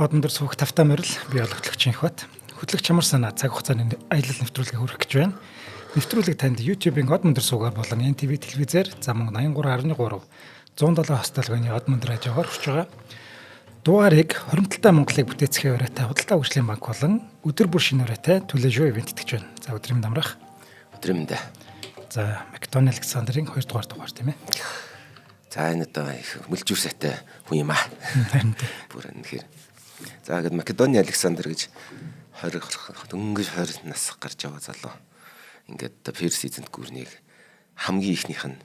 Одон дор суух тавтаа морил биологчлогчийн хот. Хөтлөгч чамар санаа цаг хугацааны аялал нэвтрүүлгээ хүргэх гэж байна. Нэвтрүүлэг танд YouTube-ийн Одон дор суугаар болон NTV телевизээр зам 83.3 107 хостолгооны Одон дор радиогоор хүрч байгаа. Дугаарыг хоримтлалтай Монголыг бүтээцхийн өрөөтэй худалдаа хөгжлийн банк болон өдөр бүр шинэ өрөөтэй төлөөжөө ивент итгэж байна. За өдрийн дамрах. Өдрийн дэ. За Македони Александрын 2 дугаар дугаар тийм ээ. За энэ одоо их мөлжүүр сайтай хүн юм аа. Бүр үнэхээр. За гээд Македони Александр гэж 20 нас гарч яваа залуу. Ингээд одоо фэр сизонд гүрнийг хамгийн ихнийх нь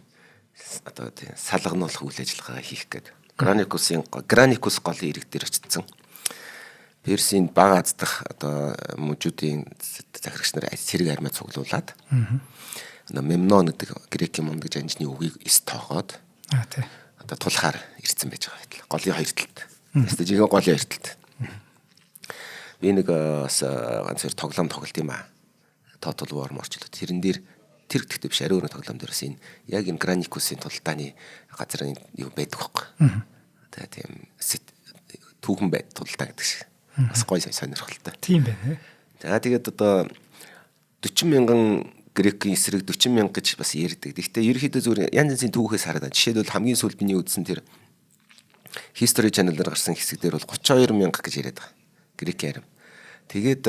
одоо тийм салгануулах үйл ажиллагаа хийх гээд Граникус голын ирэг дээр очсон. Персийн бага аздах одоо мужуудын захирагч нар цэрэг армиа цуглуулад. Мемнон гэдэг грекийн мунд гэж анжны үгийг эс тоогоод тий. Одоо тулахаар ирсэн байж байгаа байтал. Голын хоёр талд. Тэстэ жигээ голын хоёр талд. Би нэг ганц хоёр тоглоом тоглолт юм аа. Total War морчлоо. Тэрэн дээр тэр гэхдээ биш ариун тоглоом дээрээс энэ яг энэ Граникусын тулдааны газар юу байдаг хөөх. Тэгээ тийм түүхэн байд тулдаа гэдэг шиг. Бас гоё сонирхолтой. Тийм байна. За тэгээд одоо 40 мянган грекийн эсрэг 40 мянга гэж бас ярьдаг. Гэхдээ ерөнхийдөө зүгээр янз янзын түүхээс хараад байна. Жишээлбэл хамгийн сүүлд миний үзсэн тэр History Channel дээр гарсан хэсэг дээр бол 32 мянга гэж яриад байгаа. Грекийн арим. Тэгээд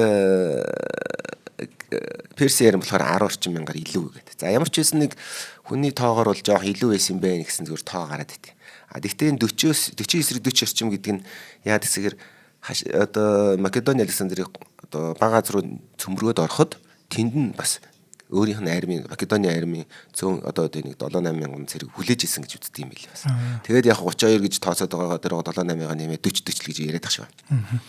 Перси арим болохоор 10 орчим мянгаар илүү гэдэг. За ямар ч байсан нэг хүний тоогоор бол жоох илүү байсан байх гэсэн зүгээр тоо гараад идэв. Гэхдээ энэ 40 эсрэг 40 орчим гэдэг нь яа гэсэгээр одоо Македони Александрыг одоо бага газар руу цөмргөөд ороход тэнд нь бас өөрийнх нь армийн Македони армийн зөөн одоо нэг 7-8 мянган цэрэг хүлээж исэн гэж үздэг юм байл бас. Тэгээд яг 32 гэж тооцоод байгаа дээр 7-8-аа нэмээ 40 гэж яриад тах шиг байна.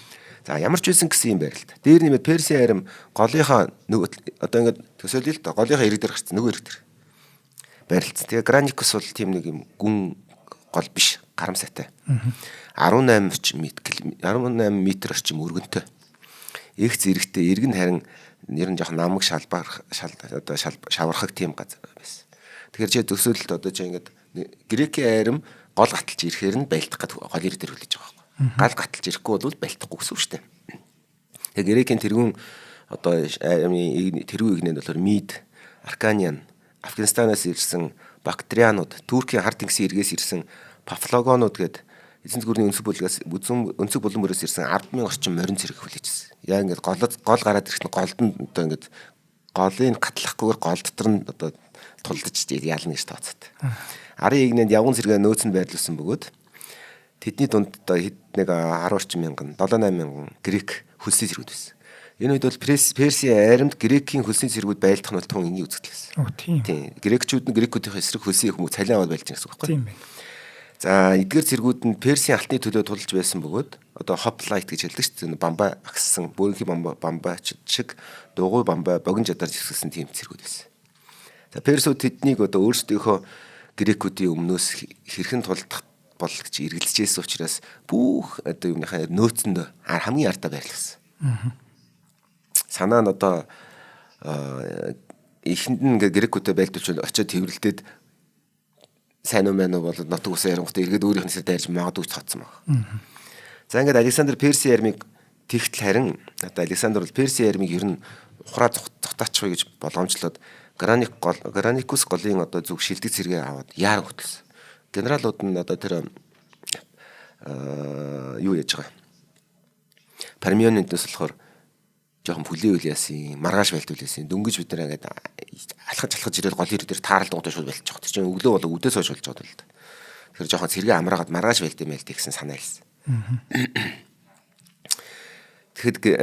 За ямар ч байсан гэсэн юм байр л та. Дээр нэмээд Перси арим голынхаа одоо ингээд төсөөлөл л та голынхаа ирэг дээр гарсан нөгөө ирэг дээр байрлалцсан. Тэгээ Граникус бол тийм нэг юм гүн гол биш гарамсайтай. 18 метр орчим өргөнтэй. Их зэрэгтэй ирэг нь харин ер нь жоох намаг одоо шавархаг тийм газар байсан. Тэгэхээр чи төсөөлөлт одоо чи ингээд грекийн арим гол гаталж ирэхээр нь байлдах гэдэг гол ирэг дээр хүлээж байгаа байхгүй. Гал гаталж ирэхгүй бол байлдахгүй гэсэн үг шүү дээ. Тэгээ грекийн тэргүүн одоо армийн тэргүүн игнэнд болохоор Мид, Арканиан, Афганистанаас ирсэн Бактрианууд, Туркийн хар тэнгисийн иргээс ирсэн Пафлагонууд гээд эзэнт гүрний өнцөг булан мөрөөс ирсэн 10,000 орчим морин цэрэг хүлээжсэн. Яа ингээд гол гараад ирэхэд голдонд одоо ингээд голын гатлахгүйгээр гол дотор нь одоо тулдаж ялна гэж тооцоод. Арын игнэнд явган цэргээ нөөцөнд байрлуулсан бөгөөд тэдний дунд одоо хэд нэг 10 орчим мянган 7-8 мянган грек хөлсний цэргүүд байсан. Энэ үед бол Перси аримд грекийн хөлсний цэргүүд байлдах нь бол тун энгийн үзэгдэл байсан. Тийм. Грекчүүд нь грекүүдийн эсрэг хөлсний хүмүүс цалин аваад байлж байгаа гэсэн үг байхгүй юу? Тийм байна. За эдгээр цэргүүд нь Персийн алтны төлөө тулж байсан бөгөөд одоо hoplite гэж хэлдэг шүү дээ. Бамбай агссан, бөөнхий бамбай шиг дугуй бамбай богино жадар зэвсгсэн тийм цэргүүд байсан. За Персүүд тэднийг одоо өөрсдийнхөө грекүүдийн өмнөөс хэрхэн тулдах бол гэж эргэлзэж байсан учраас бүх одоо юуныхаа нөөцөнд хамгийн артаа байрлуулсан. Санаа нь одоо ихэнд нь грекүүдэд байлдуулж очиод тэрвэрлдээд сайн уу мэн уу бол нутаг ус ярангуйтай эргээд өөрийнх нь дайрж магадгүй цоцсон баг. За ингээд Александр Перси армийг тэгтэл харин одоо Александр бол Перси армийг ер нь ухраа зутаачих вэ гэж боломжлоод Граникус голын одоо зүг шилдэг цэргээ аваад яаран хөтлсөн. Генералууд нь одоо тэр юу яаж байгаа. Пармионынтээс болохоор жоохон бүлээ үйл яасан, маргааш байлдуул яасан. Дөнгөж бид нэр ингээд алхаж ирээд гол ирэг дээр тааралд гутаа шууд байлчих. Тэр чинь өглөө болоо үдээс хойш болж байгаа л да. Тэгэхээр жоохон цэргээ амраагаад маргааш байлд юм байл гэсэн санаа хэлсэн. Тэгэхэд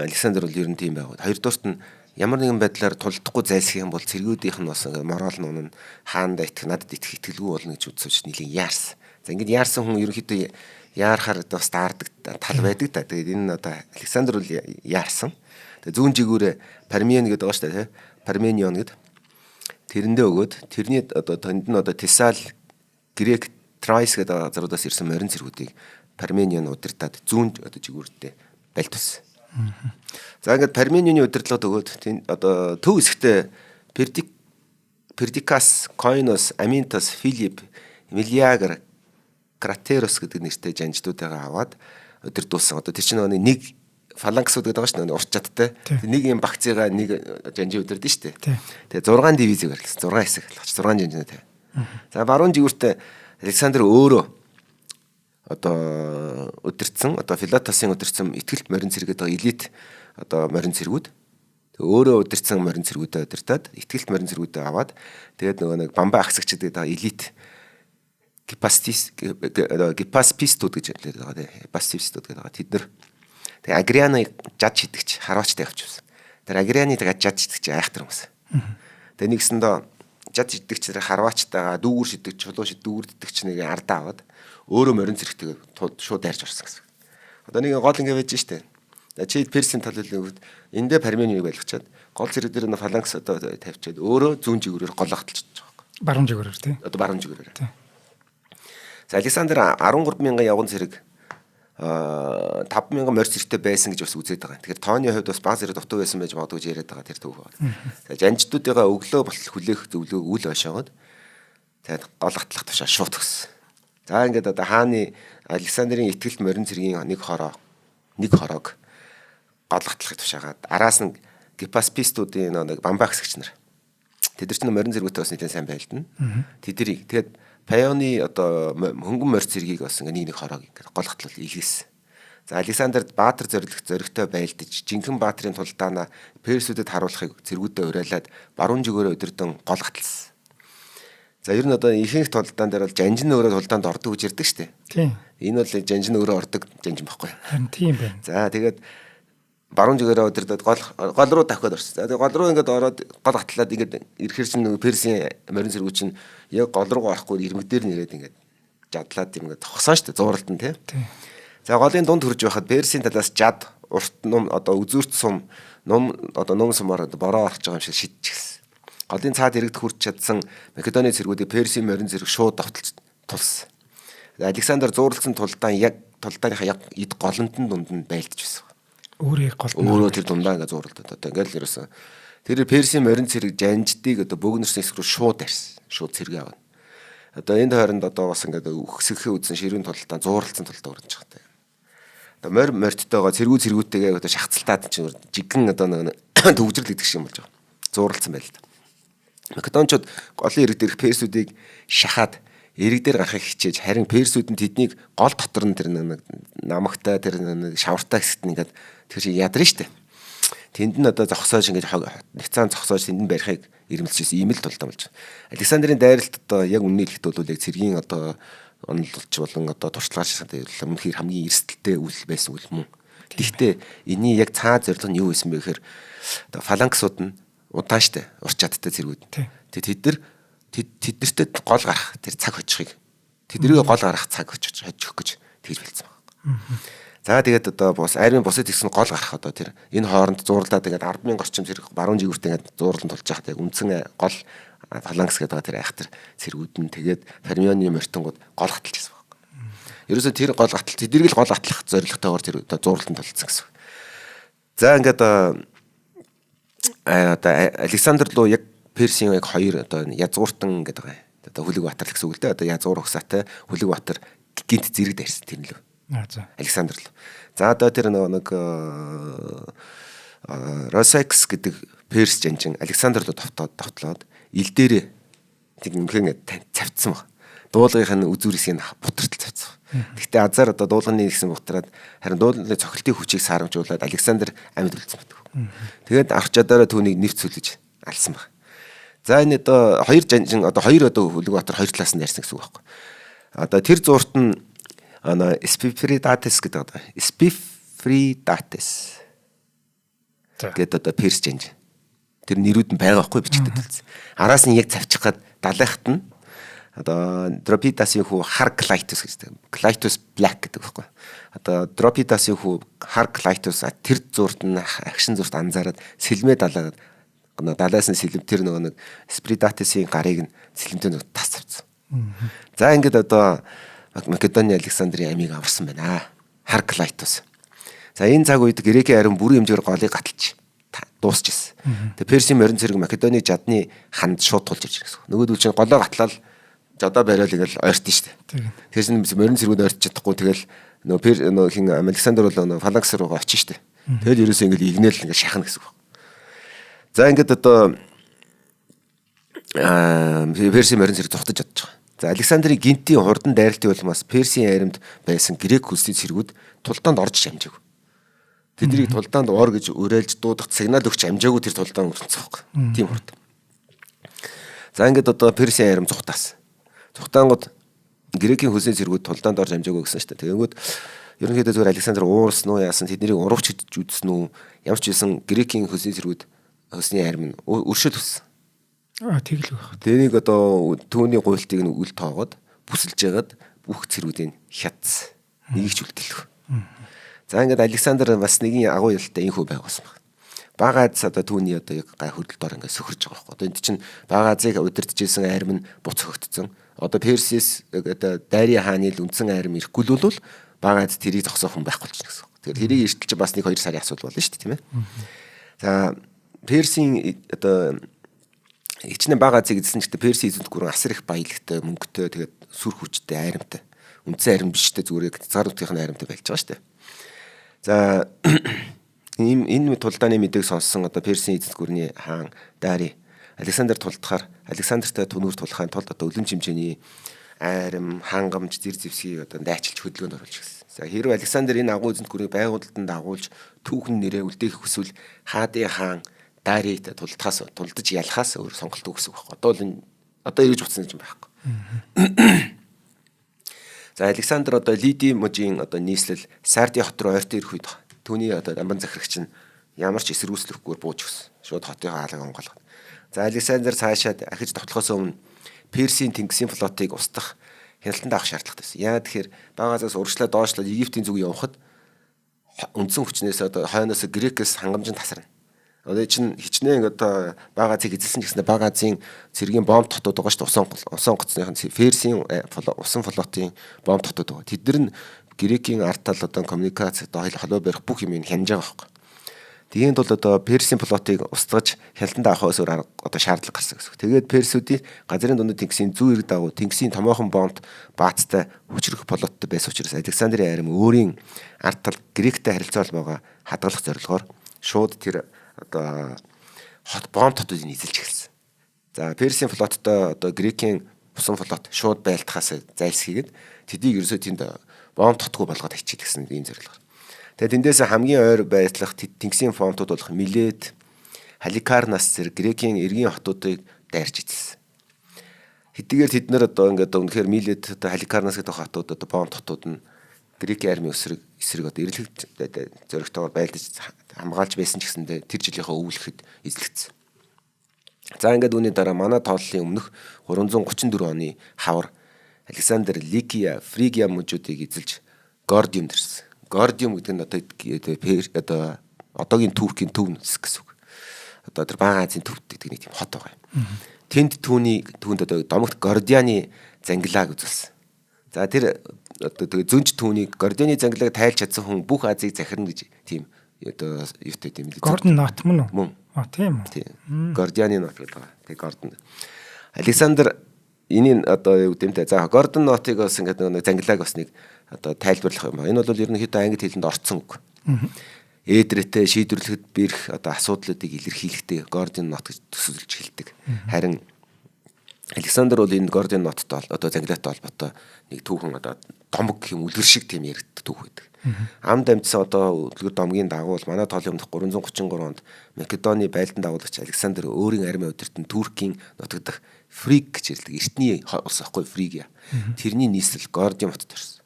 Александр бол ер нь тийм байгаад. Хоёрдуурт нь ямар нэгэн байдлаар тулдахгүй зайлсхийх юм бол цэргүүдийнх нь бас морал нь хаанда итгэх, надад итгэх итгэлгүй болно гэж үзсэн чинь нэлийн яарсан. За ингээд яарсан хүн ерөнхийдөө яарахаар бас даардаг тал байдаг та. Тэгээд энэ одоо Александр бол яарсан. Тэгээд зүүн жигүүрээ Парменион гэдэг байгаа шүү дээ. Парменион гэдэг. Тэрэндээ өгөөд тэрний одоо тэнд нь одоо Тесал, Грек, Трайс гэдэг газруудаас ирсэн морин цэргүүдийг Парменион удирдаад зүүн одоо жигүүртээ байлтуулсан. За ингээд Парменионы удирдлагад өгөөд одоо төв хэсэгтээ Пердикас, Койнос, Аминтос, Филипп, Эмилиагр, Кратерос гэдэг нэртэй жанждуудаа аваад удирдуулсан. Одоо тэр чинь нэг фаланксууд гэдэг байгаа шүү дээ. Урт чадтай. Нэг юм багцыгаа нэг жанжи удирдсан шүү дээ. Тэгээ 6 дивизийг барилсан. 6 хэсэг болгоч 6 жанжинтай. За баруун жигүүртээ Александр өөрөө одоо удирдсан. Одоо Филатосын удирдсан ихтгэлт морин цэрэг гэдэг элит одоо морин цэргүүд. Тэгээ өөрөө удирдсан морин цэргүүдэд удирдаад ихтгэлт морин цэргүүдэд аваад тэгээд нөгөө нэг бамбаа ахсагчд гэдэг элит гипаспистууд гэж хэлээд байгаа тийм. Гипаспистууд гэдэг байгаа. Тэд нар тэгээ Агрианы жад шидэгч харваачтай явчихсан. Тэр Агрианы тэгээ жад шидэгч айхтар хүмүүс. Тэгээ нэгсэндээ жад шидэгчээр харваачтайгаа дүүгүр шидэгч, чулуу дүүгүр шидэгч нэг ардаа аваад өөрөө морин зэрэгтэй шууд дайрч орсон гэсэн. Одоо нэг гол ингэ байж штэ. Чи персийн тал хэлэнгүүт эндээ парменийг байлгачаад гол зэрэг дээр нь фаланкс одоо тавьчаад өөрөө зүүн жигүүрээр гол хаталчихж байгаа. Баруун жигүүрээр тийм. Одоо баруун жигүүрээр. За Александр 13,000 явган цэрэг 5,000 морь цэрэгтэй байсан гэж бас үзээд байгаа. Тэгэхээр тооны хувьд бас баг зэрэг дутуу байсан байж магадгүй гэж яриад байгаа тэр төв байна. За жанжтуудыгаа өглөө болтол хүлээх зөвлөгөөг үл ойшоогоод тэгээд гол хатлах тушаа шууд өгсөн. За ингээд одоо хааны Александрийн ихтгэлт морин цэргийн нэг хороог гол хатлахыг тушаагаад араас нь гипаспистуудын нэг бамбаа хэсэгч нар. Тэд нар ч морин цэргүүтэй бас нэлээд сайн байлдана. Тэдэрийг тэгээд Паяоны одоо хөнгөн морь цэргийг бас нэг хороог ингээд гол хатлал илгээсэн. За Александр Баатар зоригтой байлдаж жинхэнэ Баатарын тулдаанаа персүүдэд харуулахыг цэргүүдэд уриалаад баруун жигөөрөө өдөрдөн гол хатлсан. За ер нь одоо ихэнх тулдаан дээр бол жанжин өөрөө тулдаанд ордог гэж ярьдаг шүү дээ. Тийм. Энэ бол жанжин өөрөө ордог жанжин байхгүй. Харин тийм байна. За тэгээд баруун жигээрээ өдөрдөд гол руу давхиад орсон. За тэгээд гол руу ингээд ороод гол хатлаад ингээд ирэхээр чинь нөгөө персийн морин цэргүүд чинь яг гол руу гарахгүй ирмэг дээр нэрээд ингээд жадлаад юм ингээд тогсон шүү дээ зууралд нь тийм. За голын дунд хурж байхад персийн талаас жад урт ном одоо үзүүрт сум ном одоо ном сумаар бороо орж байгаа юм шиг шидчихсэн. Голын цаад иргэд хурж чадсан Македоны цэргүүдийг персийн морин цэрэг шууд давталж тулсан. Александр зууралсан тулдаан яг тулдааныхаа яг эд голомтын дунд нь байлдаж байсан. Өөрөө тэр дундаа ингээ зууралдаад одоо ингээл ерөөсөн тэр персийн морин цэрэг жанждыг одоо бөөгнөрсөн хэсэг рүү шууд арьсан. Шууд цэрэг авна. Одоо энэ хооронд одоо бас ингээ өксөхийн үдсэн ширүүн тулдаан зууралсан тулдаа өрнөж байгаа юм. Одоо морьтойгоо цэргүүтэйгээ одоо шахацалтаад чинь жигэн одоо нэг төвжрэл идэх шиг юм болж байгаа. Зууралсан байл л да. Македончууд голын ирэг дээрх персүүдийг шахаад эрэг дээр гарахыг хичээж харин персүүд нь тэднийг гол дотор нь тэр нэг намагтай тэр нэг шавартай хэсэгт ингээд тэр шиг ядарна штэ. Тэнд нь одоо зогсоож ингээд нэгцаан зогсоож тэнд нь барихыг ирмэлжсэн ийм л тулдаан болж байна. Александрийн дайралт одоо яг үннийг хэлэхэд бол яг цэргийн одоо онолч болон одоо туршлагаач өмнөхөр хамгийн эрсдэлтэй үйл байсан үл мөн. Гэхдээ энэний яг цаа зорилго нь юу байсан бэ гэхээр одоо фаланксууд нь удаан штэ урт чадтай цэргүүд. Тэгээд тэднэртэй гол гарах тэр цаг хожихыг тэднийг гол гарах цаг хожих гэж тэгж хэлсэн байна. За тэгээд одоо бус армийн бусад ихсэн гол гарах одоо тэр энэ хооронд зурлаад тэгээд 10,000 орчим зэрэг баруун жигүүртээ ингээд зурлан тулж яхад яг үндсэн гол фаланкс гэдэг тэр айхтар цэргүүд нь тэгээд Пармены мортонгууд гол хаталж байсан байна. Ерөөсөө тэр гол хатал тэднийг л гол хатлах зорилготойгоор тэр одоо зурлан тулцсан гэсэн. За ингээд одоо Александр руу яг Персийн яг хоёр одоо язгууртан гэдэг байгаа. Одоо Хүлэг Баатар гэсэн үг л дээ. Одоо язгуур угсаатай Хүлэг Баатар гинт зэрэг дайрсан тэр нь лөө. За. Александр л. За одоо тэр нэг Росекс гэдэг Перс жанжин Александр руу давтлаад ил дээрээ тэг нэмхэн цавцсан баг. Дуулгын үзүүрсийг бутартал цавцсан. Гэхдээ азар одоо дуулганы гэсэн бутраад харин дуулганы цохилтын хүчийг саарамжуулаад Александр амьд үлдсэн байдаг. Тэгээд авч чадаараа түүнийг нэвт сүлж алсан баг. За энэ одоо хоёр жанжин одоо хоёр одоо Хүлэг Баатар хоёр талаас нь ярьсан гэсэн үг байхгүй. Одоо тэр зуурт нь Спифридатес гэдэг одоо Спифридатес гэдэг одоо Перс жанжин. Тэр нэрүүд нь байгаа байхгүй бичигдээд хэлсэн. Араас нь яг цавчих гад далайхт нь одоо Дропидасын хүү Хар Клайтус гэдэг. Клайтус Black гэдэг байхгүй. Одоо Дропидасын хүү Хар Клайтус тэр зуурт нь агшин зуурт анзаараад сэлмээ далаагаад далаас нь сэлэмтэр нэг Спридатесийн гарыг нь сэлэмтээр тас тавьсан. За ингээд одоо Македоны Александрийн амийг аварсан байна. Хар Клайтус. За энэ цаг үед Грекийн арим бүрийн хэмжээгээр голыг гаталж дуусчихсан. Тэгээ Персийн морин цэрэг Македоны жадны ханд шууд тулж ирж гэсэн. Нөгөөдөл чинь голоо гатлал жадаа бариал ингээл ойртсон шүү дээ. Тэрс нь морин цэргүүд ойрч чадахгүй тэгэл нөө хин Александр бол нөө фаланкс руу очиж штэ. Тэгэл ерөөсөө ингээд игнээл ингээд шахна гэсэн үг. За ингээд одоо Персийн морин зэрэг зогтож чадж байгаа. За Александрийн гинтийн хурдан дайралтын улмаас Персийн айрамд байсан грек хүлсний цэргүүд тулдаанд орж амжаагүй. Тэднийг тулдаанд ор гэж уриалж дуудах сигнал өгч амжаагүй тэр тулдаан өрцсөн байхгүй. Тийм хурд. За ингээд одоо Персийн айрам зугтаас. Зугтаангууд грекийн хүлсний цэргүүд тулдаанд орж амжаагүй гэсэн шүү дээ. Тэгэнгүүт ерөнхийдөө зөвхөн Александр уурсан уу яасан тэднийг урагч гэж үзсэн үү? Ямар ч байсан грекийн хүлсний цэргүүд хүсний айрам нь өршөөл өссөн. Тэгэл байх. Тэнийг одоо түүний гуйлтыг нь үл тоогоод бүсэлж ягаад бүх цэргүүдийн хятц нэгж үлдэлв. За ингээд Александр бас нэгэн агуу ялтай инхүү байгуулсан баг. Бага Аз одоо түүний одоо яг гай хөдөлтөөр ингээд сөхөрж байгаа байхгүй. Одоо энд чинь Бага Азыг удирдахжсэн айрам нь буцагдсан. Одоо Персис одоо Дари хааны л үндсэн айрам ирэхгүй л бол Бага Аз тэрийг зогсоох хүн байхгүй ч гэсэн. Тэгэхээр тэрийг эртэлж бас 1-2 сарын асуудал болно шүү дээ, тийм ээ. За Персийн одоо хичнээн Бага Азыг эзэлсэн ч гэсэн Персийн эзэнт гүрэн асар их баялагтай, мөнгөтэй, тэгээд сүр хүчтэй, айрамтай. Үндсэн айрам биш дээ, зүгээр цар нутгийн айрамтай байлж байгаа шүү дээ. За энэ тулдааны мэдээг сонссон одоо Персийн эзэнт гүрний хаан Дари Александр тулдахаар Александртай түнүүр тулахын тулд одоо өлөм чимжээний айрам, хангамж, зэр зэвсгийг одоо дайчилж хөдөлгөөнд оруулж гисэн. За хэрвээ Александр энэ агуу эзэнт гүрний байгуулалтанд дагуулж түүхэн нэрээ үлдээх хүсвэл хаадын хаан Дарит тулдаж ялахаас өөр сонголт өгсөн байхгүй. Одоо эргэж буцсан юм байхгүй. За Александр одоо Лиди мужийн одоо нийслэл Сарди хот руу ойртон ирэх үед түүний одоо дамбан захирагч нь ямар ч эсэргүүцлэхгүйгээр бууж өгсөн. Шууд хотын хаалгыг онгойлгоод. За Александр цаашаа ахиж тоглохоос өмнө Персийн тэнгисийн флотыг устгах хяналтанд авах шаардлагатай байсан. Яа тэгэхээр Бага Азаас урагшлаа доошлоод Египтийн зүг явахад үндсэн хүчнээс одоо хойноос Грекээс хангамжинд тасарна. Одоо чинь хичнээн одоо Бага Азыг эзэлсэн ч гэсэн Бага Азийн цэргийн бомб хотууд байгаа шүү дээ. Усан гоцныхын Персийн усан флотын бомб хотууд байгаа. Тэд нар Грекийн артал одоо коммуникац одоо холбоо барих бүх юм хянаж байгаа байхгүй. Тиймд бол одоо Персийн флотыг устгаж хяналтанд авахаас өөр одоо шаардлага гарсан гэсэн. Тэгээд Персүүдийн газрын дунд тэнгисийн зүүн эрг дагуу тэнгисийн томоохон бомбд баацтай хүчрэх флоттой байсан учраас Александрийн айрам өөрийн артал Гректэй харилцаа холбоогоо хадгалах зорилгоор шууд тэр одоо бомб хотуудыг эзэлж эхэлсэн. За Персийн флоттой одоо Грекийн усан флот шууд байлдахаас зайлсхийгээд тэдийг ерөөсөө тэнд бомб хотгүй болгоод хичээд гэсэн ийм зорилгоор. Тэгээд эндээс хамгийн ойр байрлах тэнгисийн фонтууд болох Милет, Халикарнас зэрэг Грекийн эргийн хотуудыг дайрч эзэлсэн. Хэдийгээр тэд нар одоо ингээд үнэхээр Милет, Халикарнас гэдэг хотууд одоо бомб хотууд нь Грекийн армийн эсрэг одоо эрэлхэг зоригтойгоор байлдаж хамгаалж байсан ч гэсэндээ тэр жилийнхаа өвлөхөд эзлэгдсэн. За ингээд үүний дараа манай тооллын өмнөх 334 оны хавар Александр Ликия, Фригия мужуудыг эзэлж Гордиумд ирсэн. Гордиум гэдэг нь одоо одоогийн Туркийн төв нүс гэсэн үг. Одоо тэр Бага Азийн төвд гэдэг нэг тийм хот байгаа юм. Тэнд түүнд одоо домогт Гордианы зангилааг үзүүлсэн. За тэр одоо зөнж түүнийг Гордианы зангилааг тайлж чадсан хүн бүх Азийг захирна гэж тийм одоо юутай тийм л. Гордон нот мөн үү? Мөн. Тийм үү. Гордианы нот гэдэг байгаа. Тэгээ Гордон. Александр энийн одоо юу гэмтэй. За Гордон нотыг бас ингээд нэг зангилааг бас нэг одоо тайлбарлах юм байна. Энэ бол ерөнхийдөө англи хэлэнд орцсон үг. Эдрэтэй шийдвэрлэхэд бэрх одоо асуудлуудыг илэрхийлэхдээ Гордон нот гэж төсөөлж хэлдэг. Харин Александр бол энэ Гордон ноттой одоо зангилаатай холбоотой нэг түүхэн одоо домог гэх юм үлгэр шиг тийм яригддаг түүх байдаг. Амд амьдсан одоо үлгэр домгийн дагуу манай тоолын өмнөх 333 онд Македоны байлдан дагуулагч Александр өөрийн армийн удирдан Туркийн нутагдах Фриг гэж хэлдэг. Эртний улс ахгүй Фригия. Тэрний нийслэл Гордиум хотод ирсэн.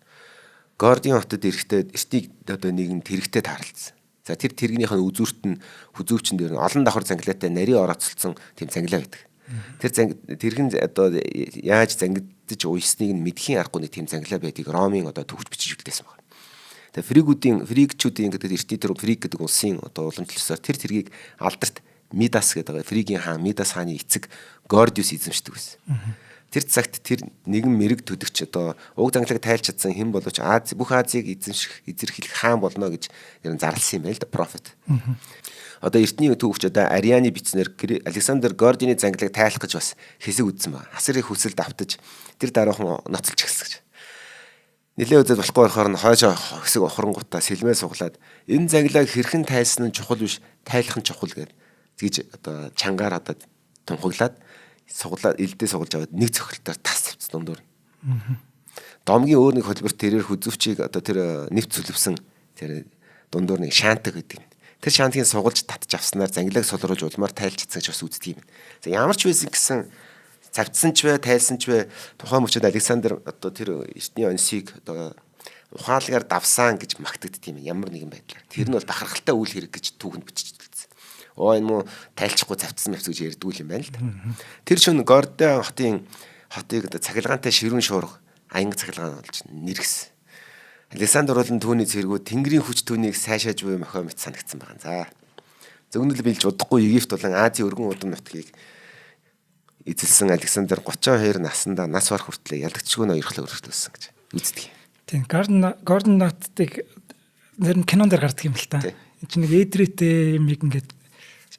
Гордиум хотод ирэхдээ эртний одоо нэгэн тэрэгтэй таарлцсан. За тэр тэрэгнийх нь үзүүрт нь хүзүүчин дээр нь олон давхар зангилаатай нарийн орооцолсон тийм зангилаа байдаг. Тэр тэрхэн одоо яаж зангидж уйсныг нь мэдхийн аргагүй нэг тийм зангилаа байдгийг Ромын одоо төвч бичиж үлдээсэн байна. Тэгээ фригчүүдийн гэдэг эртний тэр фриг гэдэг улсын одоо уламжлалсаар тэр тэргийг алдарт Мидас гэдэг Фригийн хаан Мидас хааны эцэг Гордиус эзэмшдэг байсан. Тэр цагт тэр нэгэн мэрэг төдөгч одоо уг зангалыг тайлж чадсан хэн боловч бүх Азийг эзэрхийлэх хаан болно гэж зарласан юм байл да профет. Одоо эртний түүхч одоо Арианы бичснээр Александр Гордины зангалыг тайлах гэж бас хэсэг үзсэн байна. Асар их хүсэлд автаж тэр дараахан ноцолж эхэлсэн гэж. нилээ үзээд болохгүй байхаар нь хойшоо хэсэг охронгуудаа сэлмээ суглаад энэ заглааг хэрхэн тайлсан нь чухал биш, тайлах нь чухал гэж одоо чангаар одоо тунхаглаад суглаад элдээ сугалж аваад нэг цохилтоор тас тавьц дундуур. Домгийн өөр нэг холбор тэрээр хүзвчийг одоо тэр нэвт зүлвсэн тэр дундуур нэг шаантаг гэдэг. Тэр шаантгийг сугалж татж авснаар зангилааг солируулж улмаар тайлцсан ч бас үздэг юм. За ямар ч байсан гэсэн цавцсан ч бай, тайлсан ч бай тухайн мөчөд Александр одоо тэр эртний онсыг одоо ухаалгаар давсан гэж магтагдд юм ямар нэгэн байдлаар. Тэр нь бол бахархалтай үйл хэрэг гэж түүхэнд бичиж үлдсэн. Энэ муу тайлчихгүй цавцсан мэвс гэж ярьдгүй юм байна л да. Тэр шөнө Гордон хотыг одоо цахилгаантай ширүүн шуурга аянга цахилгаан болж нэргсэн. Александр болон түүний цэргүүд Тэнгэрийн хүч түүнийг сайшааж буй мохио мэт санагдсан байна. За. Зөвнөл билж удахгүй Египт болон Азийн өргөн удам нутгийг эзэлсэн Александр 32 наснда нас барах хүртлээр ялагдчихгүй ноёрхлоо өргөжлүүлсэн гэж үздэг. Тийм, Гордон Нотыг нэр нь кинон дээр гардаг юм л та. Энд чинь нэг эдрэтэй юм ингээд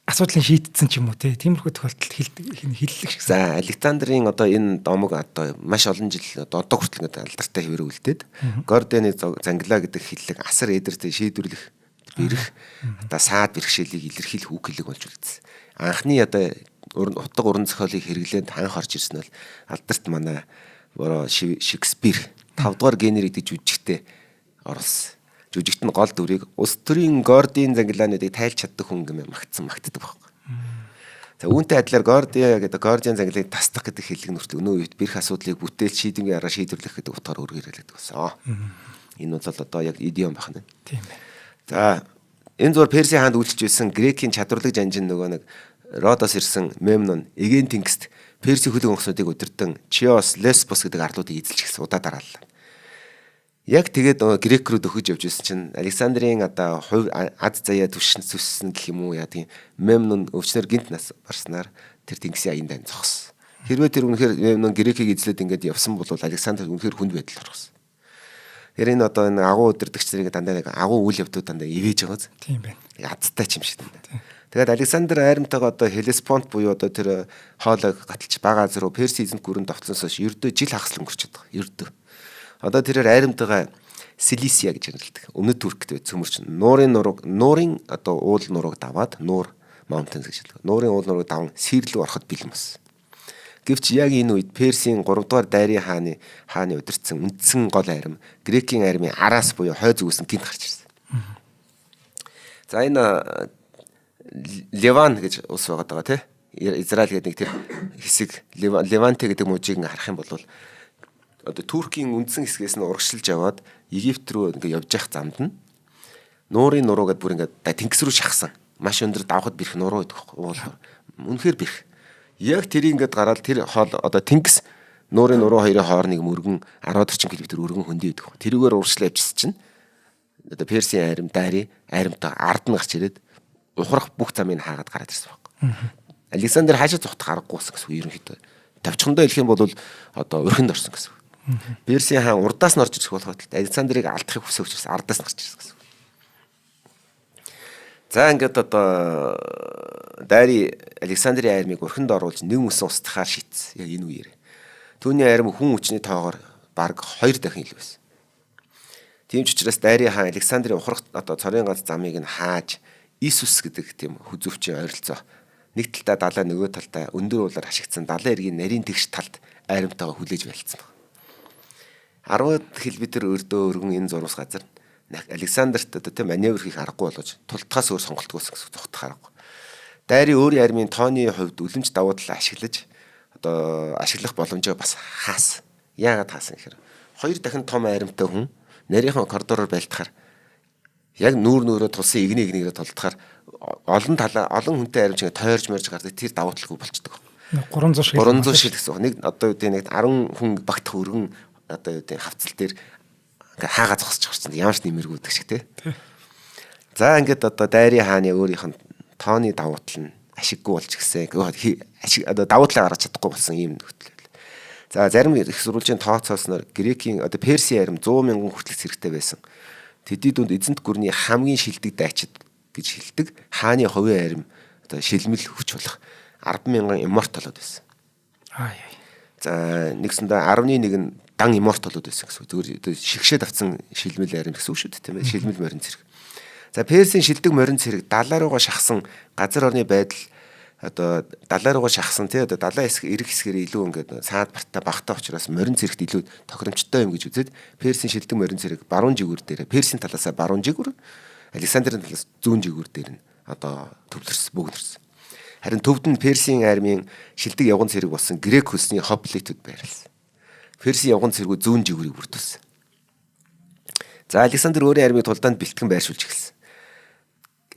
асуудлыг шийдсэн ч юм уу те. Тиймэрхүү тохиолдолд хиллэх шиг. За, Александрийн одоо энэ домог одоо маш олон жил одоо хүртэл ингээд алдартай хэвээр үлдээд Гордоны зангилаа гэдэг хиллэг асар эдэртэй шийдвэрлэх бэрх одоо саад бэрхшээлийг илэрхийлэх үг хэлэг болж үлдсэн. Анхны одоо утга уран зохиолыг хэрэглээд анх орж ирсэн бол алдарт манай Шекспир 5 дугаар генер гэдэг жүжигтэй оруулсан. Жүжигт нь гол дүрийг улс төрийн Гордын зангилаануудыг тайлж чаддаг хүн гэмээр магтдаг байхгүй. За үүнтэй адилаар Гордын зангилааг тасдах гэдэг хэллэг нүртэл өнөө үед бэрх асуудлыг бүтээл шийдэмгийн арга шийдвэрлэх гэдэг утгаар үргэлжлүүлдэг болсон. Энэ бол одоо яг идиом байна. Тийм ээ. За энэ зур Перси хаанд үйлчилж байсан Грекийн чадварлаг жанжин нөгөө нэг Родос ирсэн Мемнон Эген тэнгист Перси хөлөг онгоцнуудыг удирдан Чиос, Леспос гэдэг арлуудыг эзэлж гисэн удаа дарааллаа. Яг тэгээд грек рүү дөхөж явж байсан чинь Александрийн одоо хувь аз заяа түвшсэн гэх юм уу яа тийм Мемнон өвчнөр гинт нас барснаар тэр тэнгисийн аян дайн зогссон. Хэрвээ тэр үнэхээр Мемнон грекийг эзлээд ингээд явсан бол Александр үнэхээр хүнд байдал орсон. Тэр энэ одоо энэ агуу удирдагч нарыг дандаа нэг агуу үйл явдлууд дандаа ивэж байгааз. Тийм байна. Ядтай ч юм шиг дандаа. Тэгээд Александр айрамтайгаа одоо Хелеспонт буюу одоо тэр хоолойг гаталж бага аз руу Перси эзэнт гүрэнд довтлосоос ердөө жил хагас өнгөрч байгаа. Ердөө. Одоо тэрээр айрамтайгаа Силисия гэж нэрлэдэг. Өмнөд Туркт цөмөрч нуурын одоо уул нурууг даваад нуур Mountains гэж хэлдэг. Нуурын уул нурууг даван Сирил рүү ороход бэлэн болсон. Гэвч яг энэ үед Персийн 3 дугаар дайрын хааны удирдсан үндсэн гол айрам Грекийн айрмын араас буюу хой зүгээс нь гинт гарч ирсэн. За энэ Леван гэж улс байгаа тий. Израиль гэдэг нэг тэр хэсэг Леванте гэдэг мужийг харах юм бол одоо Туркийн үндсэн хэсгээс нь урагшилж яваад Египт рүү ингээд явж явах замд нь нуурын нуруу гэдээ бүр ингээд тэнгис рүү шахсан. Маш өндөр давхад бэрх нуруу гэдэг байхгүй. Үнэхээр бэрх. Яг тэрийг ингээд гараад тэр хоол одоо тэнгис нуурын нуруу хоёрын хоорныг мөргөн 10 орчим километр өргөн хөндөй байдаг. Тэрүүгээр урагшлаа явчихсан чинь одоо Персийн айрамтай ард нь гарч ирээд ухрах бүх замыг хаагаад гараад ирсэн байхгүй. Александр хаашаа зогтох аргагүй болсон гэсэн ерөнхийдөө. Тавчхандаа хэлэх юм бол одоо өрхөнд орсон гэсэн. Персийн хаан урдаас нь орж ирэх болоход Александрыг алдахыг хүсэж учраас ардаас нь гарч ирсэн гэсэн. За ингээд одоо дайри Александрийн айрмыг өрхөнд оруулж нэг мөсөн устгахаар шийдсэн. Яг энэ үеэр. Түүний айрам хүн хүчний тоогоор бараг 2 дахин илүү байсан. Тийм ч учраас дайри хаан Александрийн ухрах одоо цорын ганц замыг нь хааж Исус гэдэг тийм хүзөвчийн ойролцоо нэг талдаа далай нөгөө талдаа өндөр уулаар хашигдсан далайн эргийн нарийн тэгш талд айрамтайгаа хүлээж байлцсан. 10 км өрдөө өргөн энэ зурвас газар Александрт одоо тийм маневр хийх аргагүй болгож тултгаас өөр сонголтгүй гэсэн зогтох аргагүй. Дайри өөрийн армийн тооны хувьд үлэмж давуу талаа ашиглаж одоо ашиглах боломжоо бас хаасан. Яагаад хаасан гэхээр 2 дахин том айрамтай хүн нарийнхан коридороор байлтахаар яг нүүрөө тулсан игнийгээрээ толдохоор олон хүнтэй аримч ингэ тойрж морж гардаг тэр давуу талгүй болчдөг. 300 шил гэсэн. Нэг одоо үүдээ нэг 10 хүн багтах өргөн одоо үүдээ хавцал дээр ингээ хаагаа зогсож гарсан. Ямар ч нэмэргүйдэг шиг тий. За ингээд одоо дайри хааны өөрийнх нь тооны давуу тал нь ашиггүй болж гисэн. Одоо давуу талаа гаргаж чадахгүй болсон юм нөхцөл. За зарим их сурвалжийн тооцоосноор Грекийн одоо Персийн арим 100 мянган хүртэл зэрэгтэй байсан. Тэдний дунд эзэнт гүрний хамгийн шилдэг дайчид гэж хэлдэг хааны хувийн арим одоо шилмэл хүч болох 10 мянган имморталууд байсан. За нэгсэндээ 11 нь дан имморталууд байсан гэсэн. Зүгээр шигшээд авсан шилмэл арим гэсэн үг шүү дээ, тийм ээ. Шилмэл морин цэрэг. За Персийн шилдэг морин цэрэг далаа руугаа шахсан газар орны байдал одоо далаа руугаа шахсан тий одоо далайн хэсэг эрэг хэсгээр илүү ингээд саад бартаа багтаа учраас морин цэрэгт илүү тохиромжтой юм гэж үзээд Персийн шилдэг морин цэрэг баруун жигүүр дээр Персийн талаасаа баруун жигүүр Александрийн талаас зүүн жигүүр дээр нь одоо төвлөрсөн бөөгнөрсөн. Харин төвд нь Персийн армийн шилдэг явган цэрэг болсон грек хөлсний хоплитууд байрласан. Персийн явган цэргүүд зүүн жигүүрийг бүрдүүлсэн. За Александр өөрийн армийг тулдаанд бэлтгэн байршуулж эхэлсэн.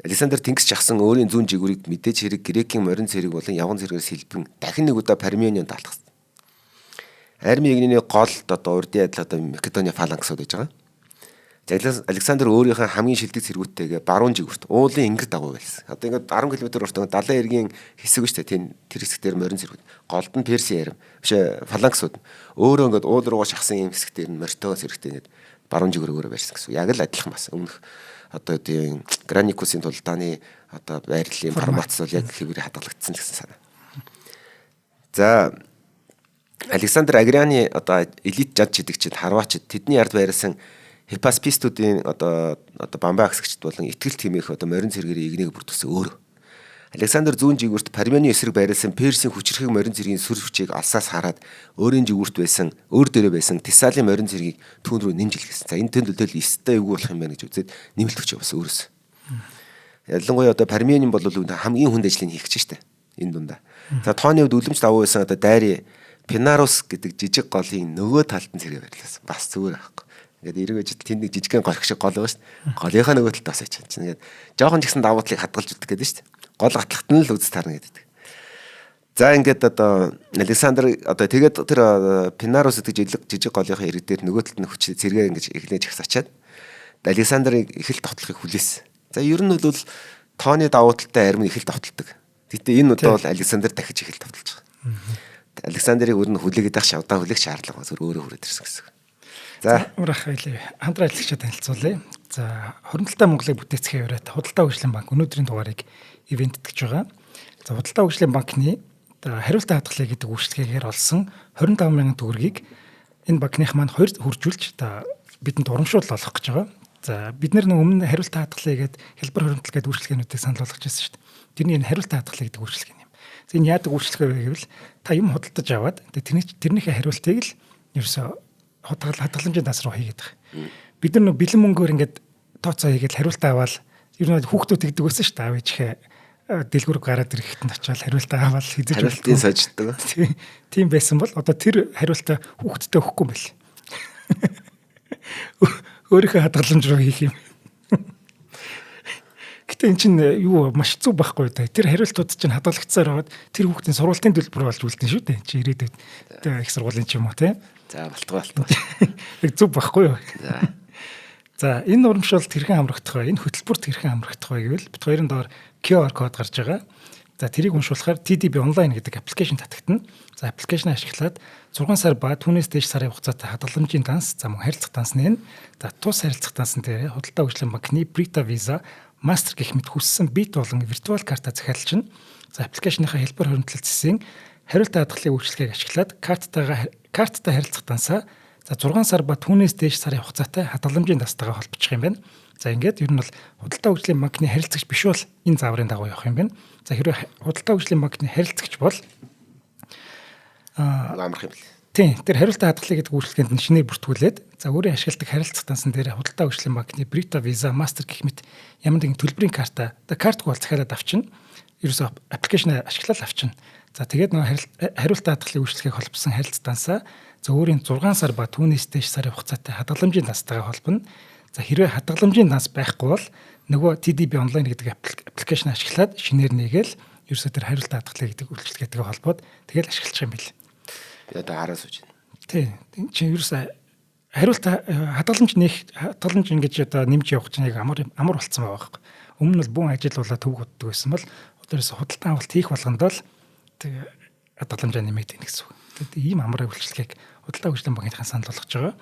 Александр тэнгис чахсан өөрийн зүүн жигүүрийг мэдээж хэрэг грекийн морин цэрэг болон явган цэргээс хэлбэн дахин нэг удаа Парменион даалгасан. Арми ягны голд одоо урдын адил одоо Македони фалангсууд гэж байгаа. За Александр өөрийнхөө хамгийн шилдэг цэргүүдтэйгээ баруун жигүүрт уулын ингэр дагуу байсан. Одоо ингээд 10 км урт далайн эргийн хэсэг шүү дээ. Тэр хэсгээр морин цэргүүд. Голд нь Перси арим. Биш фалангсууд. Өөрөө ингээд уул руугаа шахсан юм хэсгээр нь морьтоо цэрэгтэй ингээд баруун жигүүрөөр барьсан гэсэн. Яг л адилхан бас. Өмнөх одоо тийм Граникусын тулдааны одоо байрлалын формац бол яг хэвээр хадгалагдсан гэсэн санаа. За Александр Агрианы одоо элит жад жидэгчид харваачид тэдний ард байрсан Хипаспистуудын одоо бамбаа хэсэгчд болон итгэл тэмээх одоо морин цэргэрийн игнийг бүрдүүлсэн өөр. Александр зүүн жигүүрт Пармени эсрэг байрласан Персийн хүчрхэг морин цэргийн сүр хүчийг алсаас хараад өөрийн жигүүрт байсан өөр дээрээ байсан Тесалийн морин цэргийг түүн рүү нэмж илгээсэн. За энэ төлөвлөл эстэй эвгүй болох юм байна гэж үзээд нэмэлт хүч бас өөрөөс. Ялангуяа одоо Пармени бол хамгийн хүнд ажлыг хийх гэж штэ энэ дундаа. За тооны хувьд үлэмж давуу байсан одоо Дайри Пинарус гэдэг жижиг голын нөгөө талд нь цэрэг байрласан. Бас зүгээр аахгүй. Ингээд эргэж ижил тэнд нэг жижигхэн голх шиг гол байгаа шүү дээ. Голынхаа нөгөө талд бас ачиж чинь. Ингээд жоохон ч гэсэн давуу талыг хадгалж өгдөг гэдэг шүү дээ. Гол гатлахт нь л үз таарна гэдэг. За ингээд одоо Александр одоо тэгээд тэр Пинарус гэдэг жижиг голынхаа ирэг дээр нөгөө талд нь хүч зэрэгээ ингэж эхлэж хасачаад Александрыг их л товтлохыг хүлээсэн. За ер нь бол тооны давуу талтай арим их л товтолдог. Гэтэ энэ удаа бол Александр дахиж их л товтолж байгаа. Александрыг өөр нь хүлээгээд ах шавдаа хүлээх шаардлага зөв өөрөө хүрээд ирсэн гэсэн. За урах хэлээ. Хамтран ажиллагчид танилцуулъя. За хоригдлоо Монголыг бүтээцгээ яваад Худалдаа хөгжлийн банк өнөөдрийн дугаарыг ивентэтгэж байгаа. За Худалдаа хөгжлийн банкны хариултаа хадгалъя гэдэг үйлчлэгээр олсон 25 мянган төгрөгийг энэ банкных маань хуржуулж бидэнд урамшуул олох гэж байгаа. За бид нар өмнө хариултаа хадгалъя гэдэг хэлбэр хоригдл гэдэг үйлчлэгээнүүдийг санал болгож байсан шүү дээ. Тэрний энэ хариултаа хадгалъя гэдэг үйлчлэг юм. За энэ яадаг үйлчлэг вэ гэвэл та юм худалдаж аваад тэрнийхээ хариултыг л ерөөсөө хадгаламжийн дас руу хийгээд байгаа. Бид нар бэлэн мөнгөөр ингээд тооцоо хийгээд хариултаа аваад ер нь хүүхдүүд тэгдэг байсан шүү дээ. Аав ээжихээ дэлгүүр гараад ирэхэд нь очиад хариултаа аваад хизэж хариултыг сождог. Тийм байсан бол одоо тэр хариултаа хүүхдтэй өгөхгүй юм бэл. Өөрийнхөө хадгаламж руу хийх юм. Гэтэ эн чинь юу маш зүг байхгүй да. Тэр хариултууд чинь хадгалагдсаар аваад тэр хүүхдийн сургуулийн төлбөр болж үлдэн шүү дээ. Чи ирээдүйд их сургуулийн ч юм уу те. За балтгай. Яг зүг байхгүй юу? За энэ урамшуулт хэрхэн амрагдах вэ? Энэ хөтөлбөрт хэрхэн амрагдах вэ гэвэл бид хоёрын доор QR код гарч байгаа. За тэрийг уншуулахаар TDB онлайн гэдэг аппликейшн татагдана. За аппликейшнийг ашиглаад 6 сар ба түүнээс дээш сарын хугацаатай хадгаламжийн данс, за мөн харилцах данс нэ. За тус харилцах дансан дээр Худалдаа хөгжлийн банкны Brita Visa, Master гэх мэт хүссэн бит болон виртуал карта захиалж чинь. За аппликейшныхаа хэлбэр хоригдлол зэсийн хариултаа хадгалахын үйлчлэгийг ашиглаад карттай харилцах дансаа за 6 сар ба түүнээс дээш сарын хугацаатай хадгаламжийн дастайгаа холбочих юм байна. За ингээд ер нь бол Худалдаа хөгжлийн банкны харилцагч биш бол энэ зааврын дагуу явах юм байна. За хэрвээ Худалдаа хөгжлийн банкны харилцагч бол амарх юм бэл. Тийм, тэр хариултаа хадгалъя гэдэг үйлчлэгэнд нь шинээр бүртгүүлээд за өөрийн ашигладаг харилцах дансан дээр Худалдаа хөгжлийн банкны Brita Visa, Master гэх мэт ямар нэгэн төлбөрийн карта, картг бол захиалаад авчна. Ерөөсөө аппликейшн ашиглаад авчна. За тэгээд нөгөө хариултаа хадгалъя үйлчлэгийг холбосон харилцах дансаа за өөрийн 6 сар ба түүнээс дээш сарын хугацаатай хадгаламжийн дастайгаа холбоно. За хэрвээ хадгаламжийн данс байхгүй бол нөгөө TDB онлайн гэдэг аппликейшн ашиглаад шинээр нээгээл ерөөсөө тэр хариултаа хадгалъя гэдэг үйлчлэгээтэйгээ холбоод тэгэл ашиглах юм бэл. Би одоо хараа сууж байна. Тий. Чи ерөөсөө хариултаа хадгаламж ингэж одоо нэмж явах чинь яг амар болцсон байгаа байхгүй. Өмнө нь бол бүхэн ажил болоо төвөг уддаг байсан бол одоос худалдаа авалт хийх болгонд бол тэг хадгаламжаа нэмээд ийн гэсэн үг. Тэгээд ийм амар үйлчлэгийг Худалдаа хөгжлийн банкынхаа санал болгож байгаа.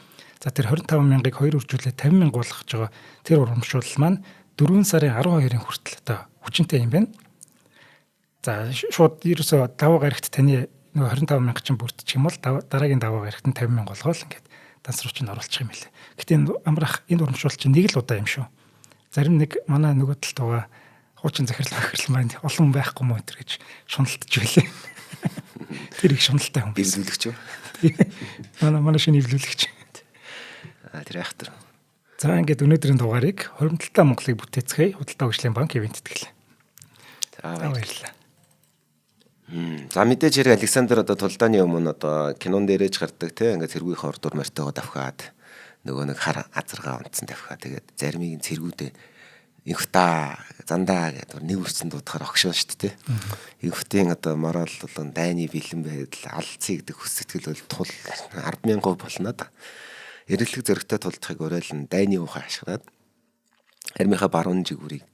За тэр 25 мянгаыг 2 үржүүлээд 50 мянга болгож байгаа. Тэр урамшуул маань 4 сарын 12-ын хүртэл одоо хүчинтэй юм байна. За шууд ерөөсөө даваа гарагт таны нөгөө 25,000 чинь бүрдчих юм бол дараагийн даваа барихт нь 50,000 болгоол ингээд данс руу чинь оруулчих юм билээ. Гэтэ энэ амрах энэ урамшуул чинь нэг л удаа юм шүү. Зарим нэг манай нөгөө талд байгаа хуучин захирал маань олон байхгүй мó энэ гэж шуналтж байлээ. Тэр их шуналтай хүн. Эвлүүлэгч юу? Манай шинэ эвлүүлэгч. Тэр айхтар. За ингээд өнөөдрийн дугаарыг Хоримтлалтай Монголыг бүтээцгээе. Худалдаа хөгжлийн банк ивент тэтгэлээ. За баярлалаа. За мэдээж хэрэг Александр одоо тулдааны өмнө одоо кинон дээрэж гардаг те ингээд цэргүүхийн ордуур мартайгаа давхаад нөгөө нэг хар азаргаа унтсан давхаа тэгээд заримыг цэргүүдээ инхта зандаа гэдэг нэг үрцэн дуудахаар огшоо шүү дээ. Инхтийн одоо морал болон дайны бэлэн байдал алдцыг гэдэг хүсэтгэл бол тул 10,000% болно да. Эрэлхэг зөрөгтэй тулдахыг уриална дайны ухаан ашиглаад армийнхаа баруун жигүүрийг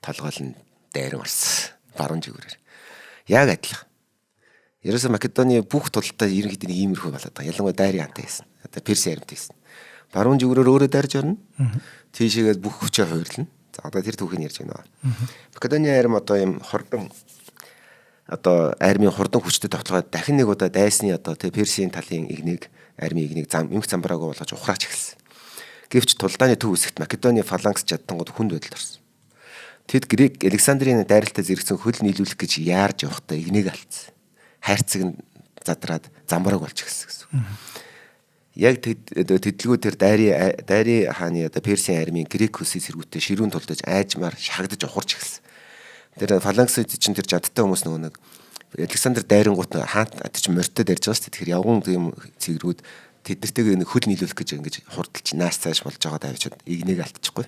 толгойлн дайран орсон. Баруун жигүүрээр. Яг адилхан. Ерөөсө Македоны бүх тулдаа ерөнхийдөө иймэрхүү болоод байгаа. Ялангуяа дайрын хантай байсан. Одоо Перси харимт байсан. Баруун жигүүрээр өөрөө дайрж орно. Тийшээгээд бүх хүчээ хуваарлна. За одоо тэр түүхийг ярьж байна. Македоны арим одоо юм хордон одоо армийн хордон хүчтэй тоглоод дахин нэг удаа дайсны одоо тэ Персийн талын игнийг армийн игнийг эмх замбараагаа болгож ухраач эхэлсэн. Гэвч тулдааны төв хэсэгт Македоны фалангс чадтангууд хүнд байдал орсон. Тэд Грек Александрийн дайралтаа зэрэгцэн хөл нийлүүлэх гэж яарж явахдаа игнийг алдсан. Хайрцаг нь задраад замбрааг болж эхэлсэн гэсэн. Яг тэдлгүү тэр дайрын хааны одоо Персийн армийн Грек хүсээ сэргүүтээ ширүүн тулдаж айжмаар шахагдаж ухарч эхэлсэн. Тэр фалангсууд чинь тэр жадтай хүмүүс нөгөө нэг Александр дайрангууд хаант чинь морьтой дайрж байгаа шүү дээ. Тэгэхээр явган тийм цэгрүүд тэднэртэйгээ нэг хөл нийлүүлэх гэж ингэж хурдалж нааш цааш болж байгаа давчаад игнийг алдчихгүй.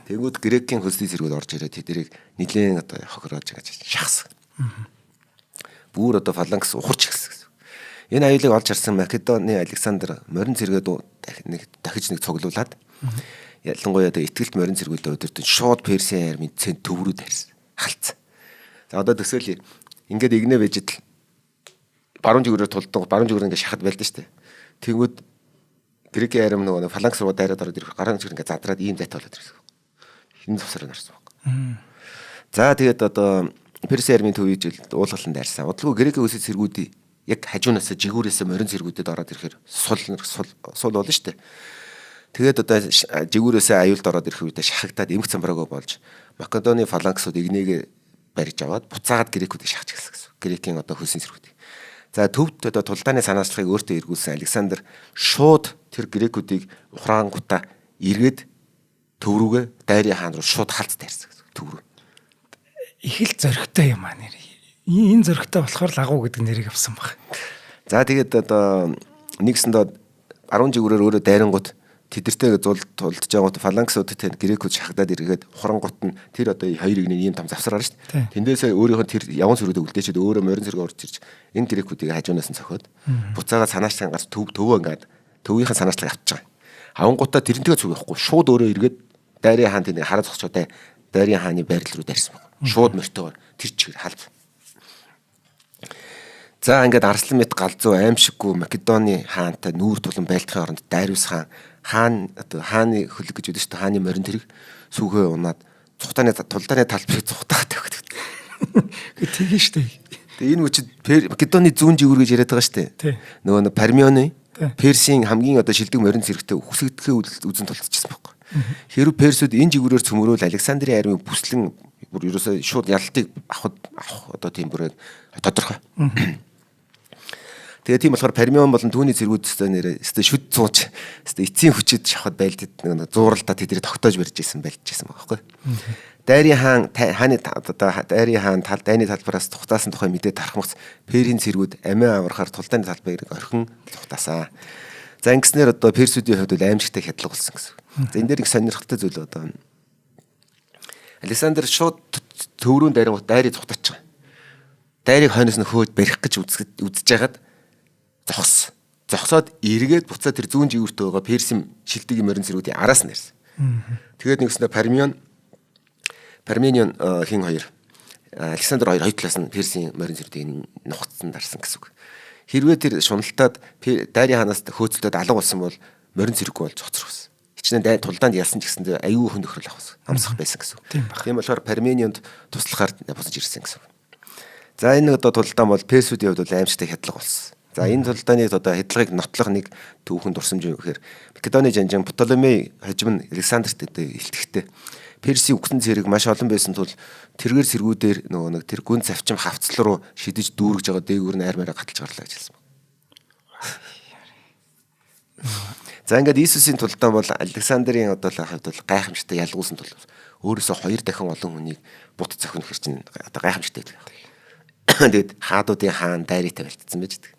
Тэнгүүд Грекийн хөлсний зэргүүд орж ирээд тэднийг нилээн одоо хохироож ингэж шахсан. Бүр одоо фалангс ухарч эхэлсэн гэсэн. Энэ аюулыг олж харсан Македоны Александр морин зэрэгэд дахиж нэг цуглуулад ялангуяа итгэлт морин зэргүүдээ өдөртөн шууд Персийн армийн цэнд төв рүү дайрсан. Халцсан. За одоо төсөөлье. Ингээд игнэ вэжидл баруун жигүүрээр тулдаг баруун жигүүр ингээд шахад байлдаа штэ. Тэнгүүд Грекийн арим нөгөө фалангс руу дайраад ороод ирэх гараан жигүүр ингээд задраад ийм зайтай болоод ирсэн. Хин завсараа нарсан баг. За тэгээд одоо Персийн армийн төвийг уулгалан дайрсан. Удалгүй Грекийн үсэд цэргүүдийн яг хажуунаас жигүүрээс морин цэргүүдэд ороод ирэхээр сул болно штэ. Тэгээд одоо жигүүрээс аюулд ороод ирэх үедээ шахагдаад эмх замбраагаа болж Македоны фалангсууд игнийг барьж аваад буцаагаад Грекүүдийг шахаж эхэлсэн гэсэн. Грекийн одоо хөлсний цэргүүдийг. За төвд одоо тулдааны санаачлалыг өөртөө эргүүлсэн Александр шууд тэр Грекүүдийг ухраангуудаа эргээд төв рүүгээ дайрын хаан руу шууд халц дайрсан гэсэн. Төв рүү. Их л зөрөгтэй юм аа нэр. Энэ зөрөгтэй болохоор лагуу гэдэг нэрийг авсан баг. За тэгээд одоо нэгсэндээ 10 жигүүрээр өөрөө дайрангууд тэдэртэй тулдж байгаа фалангсууд тэр Грекүүд шахагдаад иргээд хурангууд нь тэр одоо хоёр игний ийм том завсраар шүү дээ. Тэндээсээ өөрийнхөө тэр явган сөргөдөө үлдээчихэд өөрөө морин зэрэг орж ирж энэ Грекүүдийг хажуунаас нь цохиод буцаагаа санаачлагын гарч төвөө ингээд төвийнхээ санаачлаг авчиж байгаа. Авангуудаа тэрнтэйгээ зүг явахгүй шууд өөрөө эргээд дайрын хаан тэний хараа зогсчоо дайрын хааны байрал руу дайрсан байна. Шууд мортойгоор тэр чигээр халд. За ингээд Арслан мэт галзуу аимшиггүй Македоны хаантай нүүр тулан байлдахын оронд Дариус хаан одоо хааны хөлөг гэж үдэж шүү дээ. Хааны морин тэрэг сүхээ унаад цухтааны тулдааны талбарыг цухтаад тавьдаг. Тэгээ шүү дээ. Тэгээ энэ үчид Македоны зүүн жигүүр гэж яриад байгаа шүү дээ. Нөгөө Пармионы Персийн хамгийн одоо шилдэг морин зэрэгтэй үсэгдэхээ үзэн тулцчихсан байхгүй. Хэрв Персүүд энэ жигүүрээр цөмөрөөл Александрийн армийн бүслэн бүр ерөөсөө шууд ялалтыг авах одоо тийм бүрээ тодорхой. Тэгээ тийм болохоор Пармион болон түүний цэргүүд нэрээ шүд цууч эцсийн хүчит шахад байлдад нэг зууралдаа тэдний тогтоож барьж исэн байлжсэн байгаа байхгүй. Дайрын хааны одоо дайрын хаан дайны талбараас тухтаасан тухай мэдээ тархмагц Перийн цэргүүд амиа аврахаар тулдааны талбайг орхин тухтаасан. За ингэснээр одоо Персүүдийн хувьд бол аимшигтай хядлага болсон гэсэн. За энэ дээр их сонирхолтой зүйл одоо Александр шууд төврүүн дайрыг цухтаач байгаа. Дайрыг хойноос нь хөөд барих гэж үзэж байгаад зогсоод эргээд буцаад тэр зүүн жигүүртээ байгаа Персийн шилдэг морин цэргүүдийн араас нь ирсэн. Тэгээд нэгснээр Парменион хин хоёр Александр хоёр талаас нь Персийн морин цэргүүдийг нухацсан дарсан гэсэн үг. Хэрвээ тэр шуналтаад дайрын хаанаас хөөцөлдөд алга болсон бол морин цэрэггүй болж хоцрохсон. Хичнээн тулдаанд ялсан ч гэсэн аюу хөнөхрөл авах амсах байсан гэсэн үг. Тийм болохоор Парменионд туслахаар босож ирсэн гэсэн үг. За энэ одоо тулдаан бол Персүүдийн хувьд бол аимшигтай хядлага болсон. За энэ тулдааны одоо хядлагыг нотлох нэг түүхэн дурсамж юу гэхээр Македоны жанжин Птолемей хожим нь Александрт илтгэхдээ Персийн үгсэн цэрэг маш олон байсан тул тэргээр сэргүүдээр нөгөө нэг тэр гүн завчим хавцал руу шидэж дүүргэж байгаа дээгүүр нь армаараа гаталж гарлаа гэж хэлсэн байна. За ингээд Иесусийн тулдаан бол Александрийн одоо хувьд бол гайхамшигтай ялгуулсан тул өөрөөсөө 2 дахин олон хүнийг бут зохино хэр чинь одоо гайхамшигтай байдаг. Тэгээд хаадуудын хаан дайрытай байлтсан байж байгаа.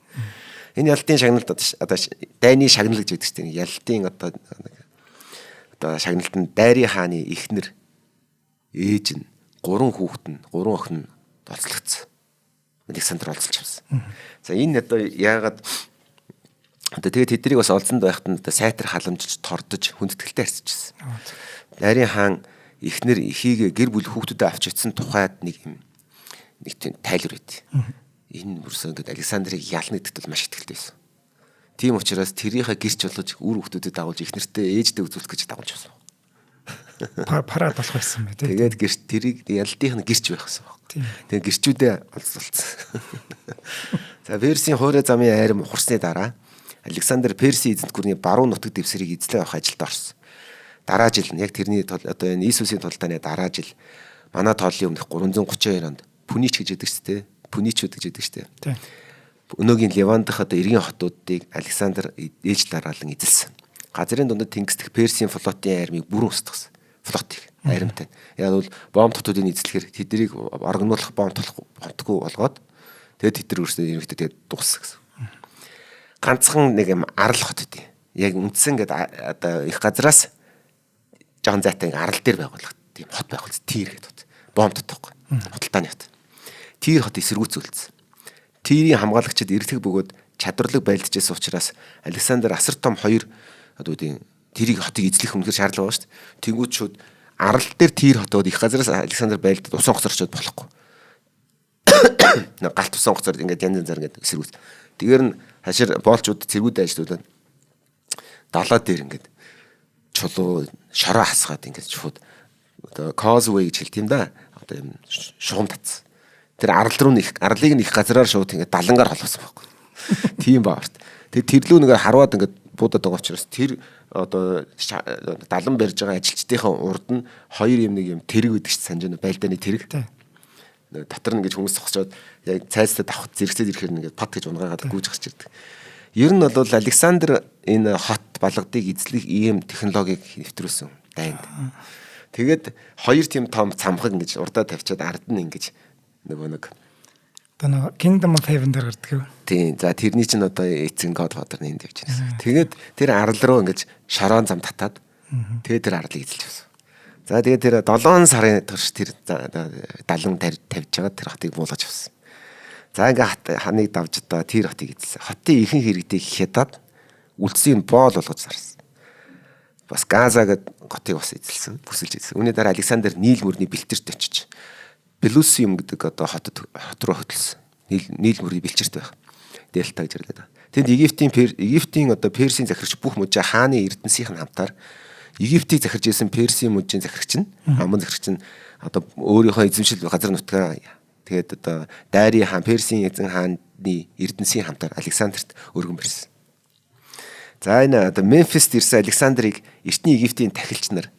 Энэ ялтын шагналд одоо дайны шагнал гэж байдаг чинь ялтын одоо шагналтанд дайрын хааны эхнэр ээж нь 3 хүүхэд нь 3 охин нь олцлогдсон. Александр олцолж авсан. За энэ одоо яагаад одоо тэгээд тэднийг бас олзонд байхад нь одоо сайтар халамжилж тордож хүндэтгэлтэй харьцажсэн. Дайрын хаан эхнэр эхийг гэр бүл хүүхдүүдэд авч ицсэн тухайд нэг тийм тайлбар өгд. Энэ бүрсэн ингээд Александрыг ялна гэдэгт бол маш ихтэй байсан. Тийм учраас тэрийнхээ гэрч болгож үр хүүхдүүдэд дагуулж эхнэртэй ээждээ үзүүлэх гэж дагуулж авсан. Парад болох байсан бай тээ. Тэгээд гэрч тэрийг ялдынх нь гэрч байх гэсэн байна. Тэгээд гэрчүүдээ олцсон. За Персийн хуурай замын айрам ухарсны дараа Александр Персийн эзэнт гүрний баруун нутаг дэвсрийг эзлэх ажилд орсон. Дараа жил нь яг тэрний одоо энэ Иесусийн тулдааны дараа жил манай тооллын өмнөх 332 онд Пүнич гэж яддаг шүү дээ. Пүничүүд гэж яддаг шүү дээ. Өнөөгийн Левант дахь одоо эргийн хотуудыг Александр ээж дараалан эзэлсэн. Газрын дундад тэнгисдэх Персийн флотын армийг бүрэн устгасан. Флотыг аримтай. Яг бол бомб хотуудыг эзлэхээр тэднийг оргонуулах бомб толхгүй болгоод тэгээд тэд нар өөрсдөө ерөнхийдөө тэгээд дууссан гэсэн. Ганцхан нэг юм арал хот үгүй. Яг үндсэн гэдэг одоо их газраас жоон зайтай арал дээр байгуулах тийм хот байгуулсан. Тир гэдэг хот. Бомб тотохгүй. Хотолтооны хот. Тир хот эсэргүүцүүлсэн. Тирийн хамгаалагчид эрдэх бөгөөд чадварлаг байлдажсэн учраас Александр асар том 2 одоо үгүй тэрийг хотыг эзлэх үнэхээр шаардлага байгаа шүү дээ. Тэнгүүд шууд арал дээр тир хотод их газраас Александр байлдад усан гоцорчод болохгүй. Галт усан гоцор ингээд янз янзаар ингээд эсэргүүц. Тэгэр нь хашир боолчууд цэргүүд ажиллуулаад далаа дээр ингээд чулуу шороо хасгаад ингээд шууд одоо causeway гэж хэлт юм да. Одоо юм шугам татсан. Тэр арлыг нэг газараар шууд ингээд далангаар холбосон байхгүй. Тийм бааварт. Тэгээд тэрлүү нэгээр харваад ингээд буудаад байгаа учраас тэр одоо далан барьж байгаа ажилчдынхаа урд нь 2 юм нэг юм тэрэг өгдөг ч санаж байна. Байлдааны тэрэг. Дотор нь ингэж хүмүүс зогсоод яг цайцтай давхад зэрэгцээд ирэхээр ингээд пат гэж унгаагаад гүйж гарч ирдэг. Ер нь бол Александр энэ хот балгадыг эзлэх ийм технологиг нэвтрүүлсэн дайнд. Тэгээд 2 тийм том цамхаг ингэж урдаа тавьчаад ард нь ингэж нөгөө нэг одоо Kingdom of Heaven дээр гардаг юу? Тийм. За тэрний чинь одоо эцэн Godfather нэнд явж байна. Тэгээд тэр арал руу ингэж шороон зам татаад тэгээд тэр арлыг эзэлж авсан. За тэгээд тэр 7 сарын турш тэр далан тавьж байгаа тэр хотыг буулгаж авсан. За ингээ ханыг давж одоо тэр хотыг эзэлсэн. Хотын ихэнх иргэдийг хятад үлдсийн боол болгож зарсан. Бас Газа гэдэг хотыг бас эзэлсэн, бүсэлж эзэлсэн. Үүний дараа Александр Нийл мөрний бэлтэрт очиж Белусиум гэдэг одоо хот руу хөтлсөн. Нийл мөрний бэлчэрт байх. Дельта гэж ярьдаг. Тэнд Египтийн одоо Персийн захирагч бүх мужаа хааны эрдэнсийн хамтаар Египтийг захирж исэн Персийн мужийн захирагч нь аман захирагч нь одоо өөрийнхөө эзэмшил газар нутгаа тэгээд одоо Дайрийн хаан Персийн эзэн хааны эрдэнсийн хамтаар Александрт өргөн барьсан. За энэ одоо Мемфист ирсэн Александрыг эртний Египтийн тахилч нар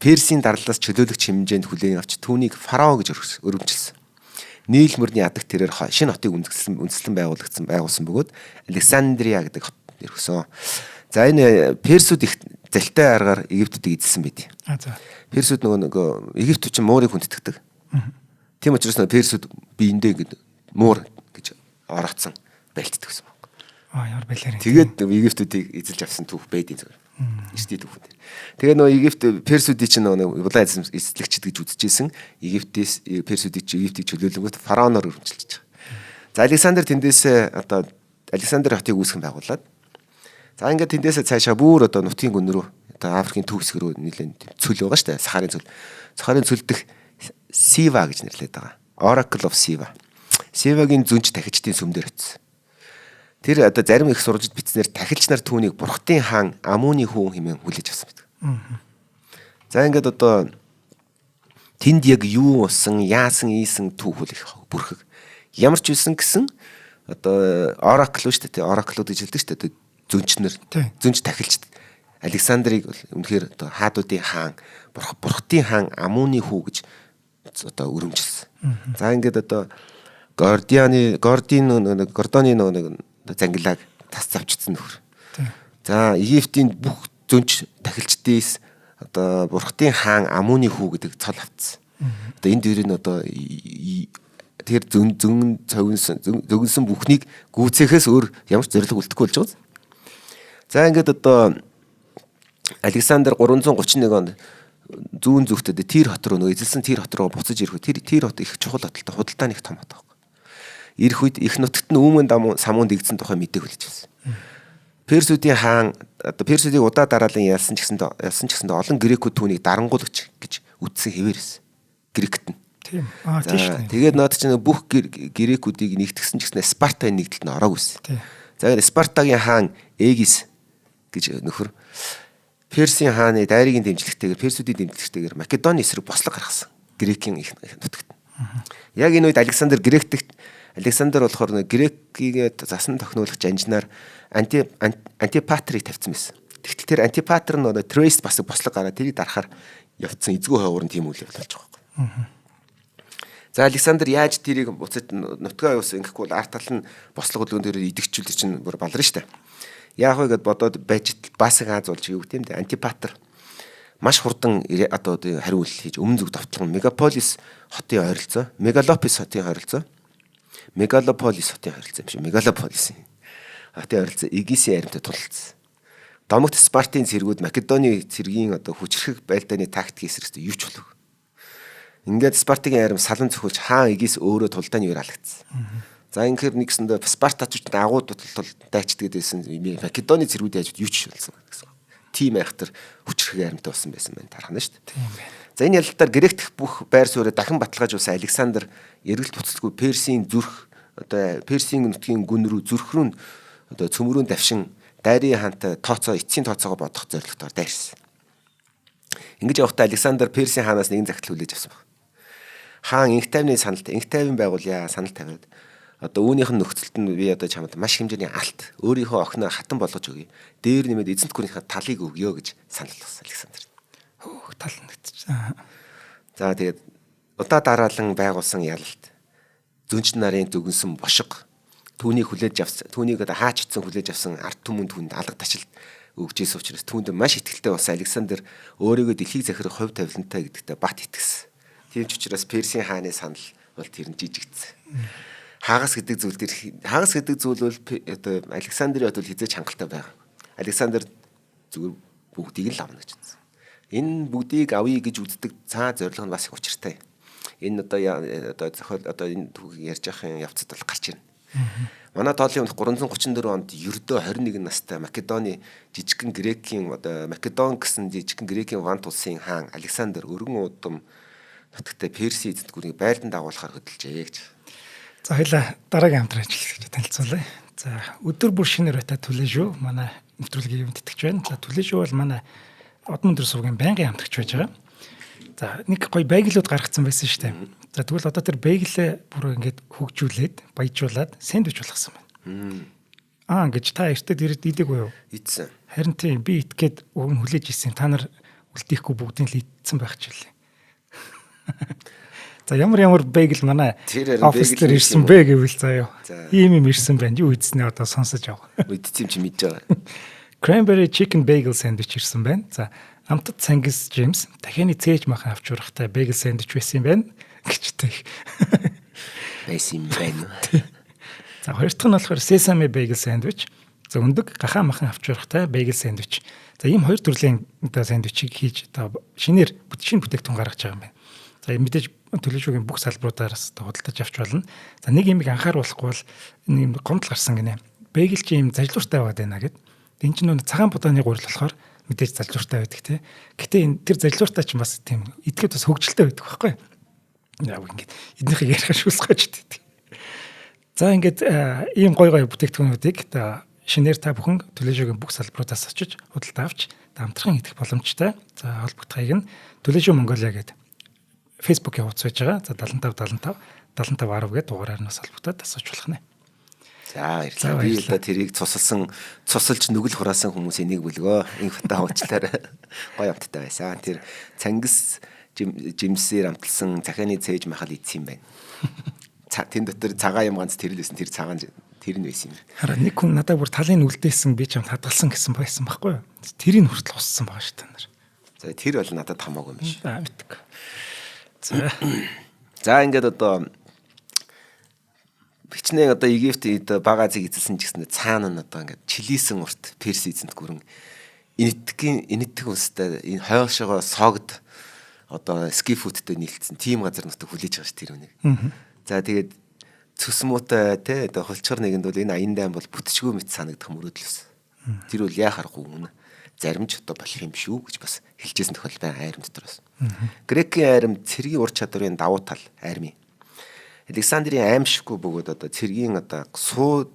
Персийн дарлаас чөлөөлөгч хэмжээнд хүлээн авч түүнийг фарао гэж өргөмжилсөн. Нийл мөрний ядагт тэрээр шинэ хотыг үндэслэн байгуулсан бөгөөд Александрия гэдэг хот нэрвсэн. За энэ Персүүд их залтай аргаар Египтүүдийг эзэлсэн байд. За. Персүүд нөгөө Египтүүд чинь муурыг хүндэтгдэг. Тийм учраас Персүүд биендээ ингэ муур гэж ороцсон байлтдаг гэсэн байна. Ямар байлаар. Тэгээд Египтүүдийг эзэлж авсан түүх байдیں۔ Зүгээр. Эртний түүхэн дээр. Тэгээ нөгөө Египт Персүүдийн чинь нөгөө улаан эзлэгчд гэж үзэжсэн. Египтээс Персүүдийг Египтийг чөлөөлөнгөт фараоноор өргөмжилж байгаа. За Александр тэндээсээ одоо Александр хотыг үүсгэн байгуулад. За ингээд тэндээсээ цаашаа бүр одоо нутгийн гүн рүү одоо Африкийн төв хэсэг рүү нэлээд цөл байгаа шүү дээ. Сахарын цөл. Сахарын цөл дэх Сива гэж нэрлэдэг байгаа. Oracle of Siva. Сивагийн зүнж тахичдын сүмдэр очив. Тэр одоо зарим их сурвалжид бичснээр тахилч нар түүнийг бурхтын хаан Амуны хүүн хэмээн хүлээж авсан байдаг. За ингээд одоо Тэнд яг юу усан, яасан, ийсэн түүхүүл их бүрхэг. Ямар ч үсэн гэсэн одоо Oracle шүү дээ. Oracle-ууд гэж хэлдэг шүү дээ. Зүнчнэр, зүнч тахилч. Александрыг үнэхээр одоо хаадуудын хаан, бурхтын хаан Амуны хүү гэж одоо өрөмжилсөн. За ингээд одоо Гордоны зангилааг тас завчсан нөхөр. За Египтийн бүх зүнч тахилчдээс одоо бурхтын хаан Амуны хүү гэдэг цол автсан. Одоо энэ дөрөв нь одоо тэр зөгнсөн бүхнийг гүйцэхээс өөр ямар ч зорилго үлдэхгүй болж байгаа. За ингээд одоо Александр 331 онд зүүн зүгтээ Тир хот руу эзэлсэн Тир хот руу буцаж ирэх үед Тир хот их чухал хотолтой худалдааны их том хот байхгүй. Ирэх үед их нутагт нь Өмнө самуун дэгдсэн тухай мэдээг хүлээж авсан. Персүүдийн хаан одоо Персүүдийг удаа дараалан ялсан ч гэсэндээ олон грекүүд түүнийг дарангуулагч гэж үздсэн хэвээрсэн. Грект нь. Тийм. Тийм шүү дээ. Тэгээд наад чинь бүх грекүүдийг нэгтгсэн ч гэсэн Спартагийн нэгдэлд нь ороагүйсэн. За тэгээд Спартагийн хаан Эгис гэж нөхөр Персийн хааны дайргийн дэмжлэгтэйгээр Персүүдийн дэмжлэгтэйгээр Македоны эсрэг бослог гаргасан. Грекийн их нутагт. Яг энэ үед Александр болохоор Грекийг засан тохиноологч анжинаар Антипатрийг тавьсан байсан. Тэгтэл тэр Антипатр нь Трейс бас бослог гараад тэрийг дарахаар явцсан эзгүй хойвор нь тийм үйл явдал болж байгаа юм. За Александр яаж тэрийг буцаад нутгаа явуулсан ингэхгүй бол арт тал нь бослог хөдөлгөөн дээр идэгчүүлэр чинь бүр баларна штэ. Яах вэ гэд бодоод байж басыг хаазуулж юу гэм дээ Антипатр маш хурдан одоо хариулт хийж өмнө зүг давталган Мегаполис хотын ойролцоо Мегалополис хотын ойролцоо Эгисийн аримтай тулалцсан. Домогт Спартын цэргүүд Македоны цэргийн одоо хүчрэх байлдааны тактик эсрэгтэй юу ч болов. Ингээд Спартын арим салан цохилж хаан Эгис өөрөө тулдааны үер алагдсан. За инхээр нэгсэндээ Спартачууд агууд дайчдаг гэсэн Македоны цэргүүд яаж юу ч болсон гэсэн. Тим айхтар хүчрэх аримтай болсон байсан байна тархана шүү дээ. Тийм байна. За энэ ялалтаар Грек дэх бүх байр суурийг дахин баталгаажуулсан Александр эргэлт буцалтгүй Персийн зүрх одоо Персийн нутгийн гүн рүү зүрх рүү одоо цөмрүүн давшин дайрын хаантай эцсийн тооцоогоо бодох зорилготоор дайрсан. Ингэж явахдаа Александр Персийн хаанаас нэгэн захидал хүлээж авсан баг. Хаан инх тайван байгуулъя санал тавиад одоо үүнийх нь нөхцөлд нь би одоо чамд маш хэмжээний алт өөрийнхөө охиноо хатан болгож өгье. Дээр нэмээд эзэнт гүрийнхээ талыг өгье гэж санал болгосон Александр. Тал нэгтчихсэн. За тэгээд удаа дараалан байгуулсан ялалт зүнч нарын дүгнсэн бошиг түүнийг одоо хаачдсан хүлээж авсан ард түмэнд хүнд алга ташил өгчээс учраас түүнд маш ихтгэлтэй болсон Александр өөрийгөө дэлхийг захирах хувь тавилантай гэдэгтээ бат итгэсэн. Тийм ч учраас Персийн хааны санал бол тэр нь жижигдсэн. Хагас гэдэг зүйл бол одоо Александрийн хувьд хизээч хангалттай байгаа. Александр зүгээр бүгдийг л авна гэж үзсэн. Энэ бүгдийг авъя гэж үздэг цаа зорилго нь бас их учиртай. Энэ одоо энэ түүхийг ярьж байхын явцад бол гарч ирнэ. Манай тоолын өмнөх 334 онд ердөө 21 настай Македоны жижигхэн Грекийн одоо Македон гэсэн жижигхэн Грекийн вант улсын хаан Александр өргөн удам нутагтай Перси эзэнт гүрийг байлдан дагуулахаар хөдөлжээ гэж. За хоёлаа дараагийн хамтран ажиллаж танилцуулъя. За өдөр бүр шинээр байтаа Түлэшүү манай нэвтрүүлгийн юмд итгэж байна. За Түлэшүү бол манай Одон өндөр сувгийн байнгын хамтрагч байж байгаа. За нэг гоё байглууд гаргацсан байсан шүү дээ. За тэгвэл одоо тэр байглаа бүр ингээд хөгжүүлээд баяжуулаад сэндвич болгосон байна. Гэж та эртэд ирээд идэг үү? Идсэн. Харин тийм би итгээд уг нь хүлээж ирсэн. Та нар үлдээхгүй бүгдийг л идсэн байх ч үлээ. За ямар байгл манай офистер ирсэн бэ гэвэл заяа. Ийм юм ирсэн байна. Юу идснээ одоо сонсож авах. Идсэн юм чи мэдж байгаа. Cranberry chicken bagel sandwich ирсэн байна. За амтд Сангис Джеймс дахианы цээж махан авч урахтай bagel sandwich байсан юм байна гэжтэй. Байсан юм байна. За хоёр дахь нь болохоор sesame bagel sandwich. За өндөг гахаа махан авч урахтай bagel sandwich. За ийм хоёр төрлийн сандвичийг хийж одоо шинээр бүтээгдэхүүн гаргаж байгаа юм байна. За мэдээж төлөвшөөгийн бүх салбаруудаас худалдаж авч болно. За нэг юм анхааруулахгүй бол ийм гомдол гарсан гинэ. Bagel чи ийм зажлууртай байгаад байна гэд. Энэ чинь нэг цагаан будааны гурил болохоор мэдээж зажлууртай байдаг тий. Гэтэ энэ тэр зажлууртай ч бас тийм эдгээд бас хөвгөлтэй байдаг байхгүй. Яг ингэж эднийхийг ярих шүүлсгэж дээ. За ингээд ийм гой бүтээгдэхүүнүүдийг шинээр та бүхэн төлөвшөөгийн бүх салбаруудаас очиж худалдаа авч хамтран идэх боломжтой. За холбогдохыг нь Төлөвшөө Монголиа гэдэг Facebook-ийн хуудас байж байгаа. За 75 10 гэдэг дугаараар нас холбогдоод асууж болох нэ. За баярлалаа. Би одоо тэрийг цусалж нүгэл хураасан хүмүүсийн нэг бүлгөө инфта хуучлаарай. Гоё амттай байсан. Тэр цангис жимсээр амталсан цахианы цээж махал идсэн юм байна. Тэн дотор цагаан юм ганц тэрэлсэн тэр цагаан тэр нь байсан юм. Хараа нэг хүн надад бүр талын үлдээсэн би ч юм хадгалсан гэсэн байсан байхгүй юу? Тэрийг хүртэл уссан байгаа шүү дээ. За тэр бол надад хамаагүй юм биш. За мэдгүй. За ингээд одоо бичнээ одоо Египтэд бага Азийг эзэлсэн ч гэсэн цаана нь одоо ингээд чилийсэн урт Перс эзэнт гүрэн инэтдэг устай энэ хойшоогоо согд одоо скифүүдтэй нийлцсэн тийм газар нутаг хүлээж байгаа ш тэр үнийг. За тэгээд цөс муутай те одоо холчгор нэгэнд бол энэ аян дайм бол бүтчгүй мэт санагдах мөрөөдлөөс. Тэр бол яхахгүй юм. Зарим ч одоо болох юм шүү гэж бас хэлжсэн тохиол байна айрам дотроос. Грекийн айрам цэргийн ур чадварын давуу тал айрмын. Александрийн аимшиггүй бөгөөд одоо цэргийн одоо сууд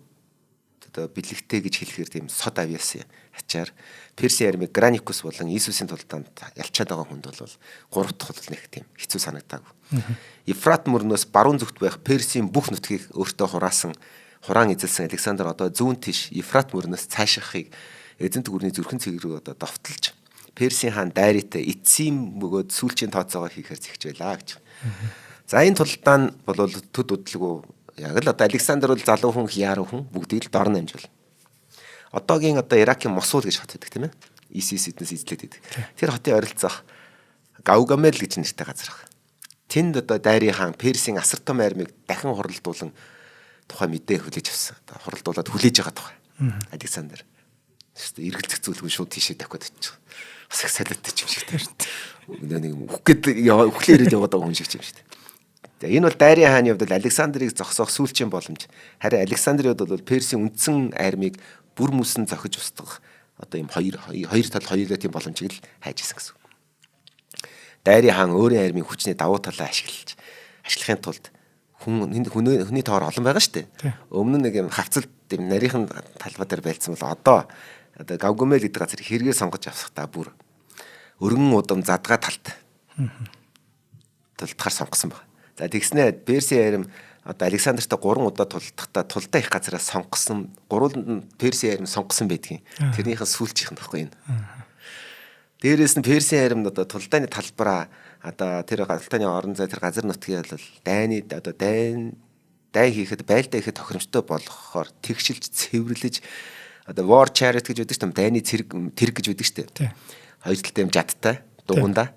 одоо бэлэгтэй гэж хэлэхээр тийм сод авьяасан ачаар Персийн армийг Граникус болон Иесусийн тулдаанд ялчаад байгаа хүнд бол 3 дахь бол нэг тийм хэцүү санагдаагүй. Ефрат мөрнөөс баруун зүгт байх Персийн бүх нутгийг өөртөө хураан эзэлсэн Александр одоо зүүн тийш Ефрат мөрнөөс цаашихыг эзэнт гүрний зүрхэн цэг рүү одоо довтолж Персийн хаан Даритай эцсийн бөгөөд сүүлчийн тооцоогоо хийхээр зэгчээлаа гэж. За энэ тулдаан бол төд удалгүй яг л одоо Александр бол залуу хүн хяар хүн бүгдийг л дор намжуул. Одоогийн одоо Иракийн Мосул гэж хот байдаг тийм ээ. ISIS эднээс эзлээд байдаг. Тэр хотын ойролцоох Гаугамел гэж нэртэй газар баг. Тэнд одоо Дари хаан Персийн асар том армийг дахин хуралдуулан тухай мэдээ хүлээж авсан. Одоо хуралдуулаад хүлээж байгаа тухай. Александр. Эргэлзэх зүйлгүй шууд тийшээ давхад очиж. Бас их солиотой юм шиг тийм шүү дээ. Нэг үхлээрээ яваад байгаа хүн шиг юм шүү дээ. За энэ бол Дари хааны хувьд Александрыг зогсоох сүүлчийн боломж. Харин Александрын хувьд бол Персийн үндсэн армийг бүр мөсөн зохиж устгах одоо юм хоёр тал хоёулаа тийм боломжийг л хайж исэн гэсэн. Дари хаан өөрийн армийн хүчний давуу талаа ашиглахын тулд хүний тоогоор олон байгаа шүү дээ. Өмнө нэг юм хавцалт юм нарийнхан талбай дээр байлцсан бол одоо Гаугамел гэдэг газар хэрэгээр сонгож авсахдаа бүр өргөн удам задгаа талд тулдахаар сонгосон байна. За тэгснэ Персийн арим одоо Александртай 3 удаа тулдахдаа тулдаа их газараас сонгосон 3 Персийн арим сонгосон байдгийн. Тэрнийхэн сүүлчийнх нь баггүй энэ. Дээрээс нь Персийн аримд одоо тулдааны талбараа одоо тэр галтааны орон зай тэр газар нутгийг бол дайны одоо дайн хийхэд байлдаа хийхэд тохиромжтой болгохоор тэгшилж цэвэрлэж одоо war chariot гэж байдаг шүү дээ. Дайны тэрэг гэж байдаг шүү дээ. Хоёр талтай юм жадтай дугундаа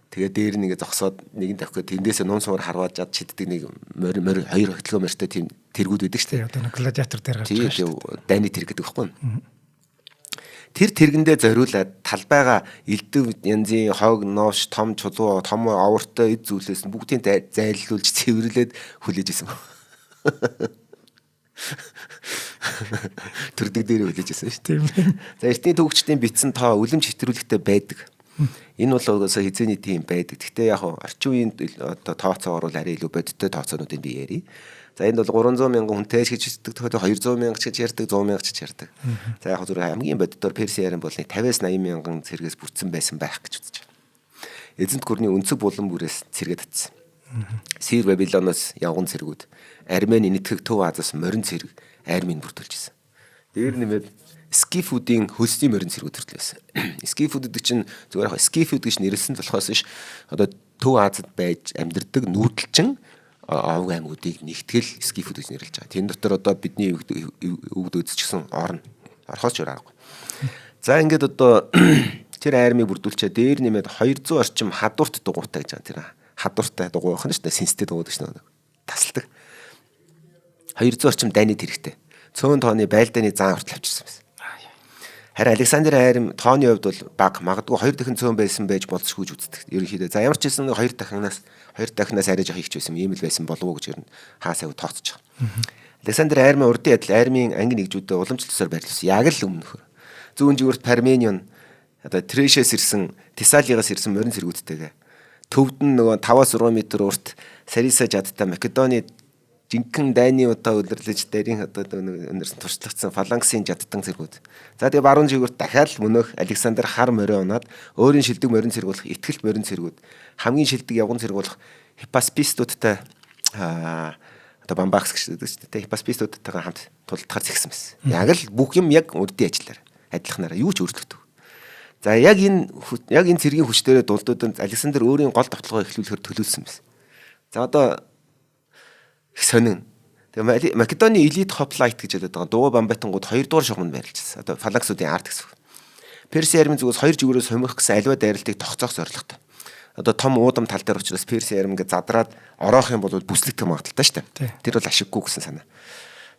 тэгээ дээр нэгэ зогсоод нэгэн тавих гээд тэндээсээ нун суур харваад жад шиддэг нэг морь хоёр хөтлөө морьтой тийм тэргүүд байдаг шүү дээ. Одоо нэг гладиатор дээр гарч байгаа шүү дээ. Дайны тэрэг гэдэг байхгүй юу? Тэр тэргэндээ зориулаад талбайгаа элдв янзын хог новш том чулуу том овортой эд зүйлээс бүгдийг зайлуулж цэвэрлээд хүлээж исэн. Төрдөг дээр хүлээж исэн шүү дээ. За эртний төвөгчдийн бичсэн тоо үлэмж хэтрүүлэгтэй байдаг. Энэ бол угаасаа хизээний тийм байдаг. Гэхдээ яг орчин үеийн одоо тооцоогоор бол арай илүү бодиттой тооцоонуудыг би ярий. За энд бол 300 мянган хүнтэй гэж хэлдэг, 200 мянга ч гэж ярьдаг, 100 мянга ч гэж ярьдаг. За яг зүгээр хамгийн бодитоор Персийн арим бол 50-80 мянган цэргээс бүрдсэн байсан байх гэж үзэж байна. Эзэнт гүрний өнцөг булан бүрээс цэргээ татсан. Сир Бабилоноос явган цэргүүд, Армени нэтгэх Төв Азаас морин цэрэг армийн бүрдүүлж ирсэн. Дээр нэмээд скифүүдийн хөлсний морин цэргүүд төрлөөсөн. Скифүүд чинь зүгээр яг скифүүд гэж нэрлсэн болохоос ш одоо Төв Азад байж амьдардаг нүүдэлчин овг аймагуудыг нэгтгэл скифүүд гэж нэрлэж байгаа. Тэн дотор одоо бидний өвд үзчихсэн орхоос ч аргагүй. За ингээд одоо тэр армийг бүрдүүлчээ дээр нэмээд 200 орчим хадуурт дугуйтай гэж байгаа. Тэр хадууртай дугуй байх нь шүү дээ. Синстэй дугуй гэж нөө тасалдаг. 200 орчим дайны тэрэгтэй. Цөөн тооны байлдааны заан хүртэл авчирсан байсан. Харин Александрийн арим тооны хувьд бол бага магадгүй 2 дахин цөөн байсан байж болцсгүй гэж үздэг. Ерөнхийдөө за ямар ч хэлсэн 2 дахинаас арай жоох ихч байсан ийм л байсан болов уу гэж ер нь хаа сав тооцож байгаа. Александр армийн урдын адил армийн анги нэгжүүдэд уламжлалтсаар байрлуулсан. Яг л өмнөхөр. Зүүн жигүүрт Парменион одоо Трэшээс ирсэн Тесалигаас ирсэн морин цэргүүдтэйгээ төвд нь нөгөө 5-6 м урт Сариса жадтай Македоны жинхэнэ дайны удаа удирлаж дайрын одоо өнөрсөн туршлагдсан фаланксын жадтан цэргүүд. За тэгээ баруун жигүүрт дахиад мөнөх Александр хар морин унаад өөрийн шилдэг морин цэрэг болох итгэлт морин цэргүүд хамгийн шилдэг явган цэрэг болох Хиппаспистуудтай одоо Бамбакс гэж байдаг шүү дээ. Хиппаспистуудтайгаа хамт тулдахаар зэгсэн байсан. Яг л бүх юм яг урдын ажиллаар адилханаараа юу ч өөрчлөгдөв. За яг энэ цэргийн хүч дээрээ дулдууд Александр өөрийн гол давталгаа эхлүүлэхээр төлөвлөсөн байсан. За одоо их сонин. Тэгээ Македоны элит хоплайт гэж байдаг. Дугуй Бамбатангууд 2 дугаар шугамд байрлажсэн. Одоо фаланксуудын ард гэсэн. Перси армийн зүгээс 2 жигүүрээс хумих гэсэн аливаа дайралтыг тогтоох зорилготой. Одоо том уудам тал дээр учраас Перси арми ингээд задраад ороох юм бол бүслэгдэх магадaltaй шүү дээ. Тэр бол ашиггүй гэсэн санаа.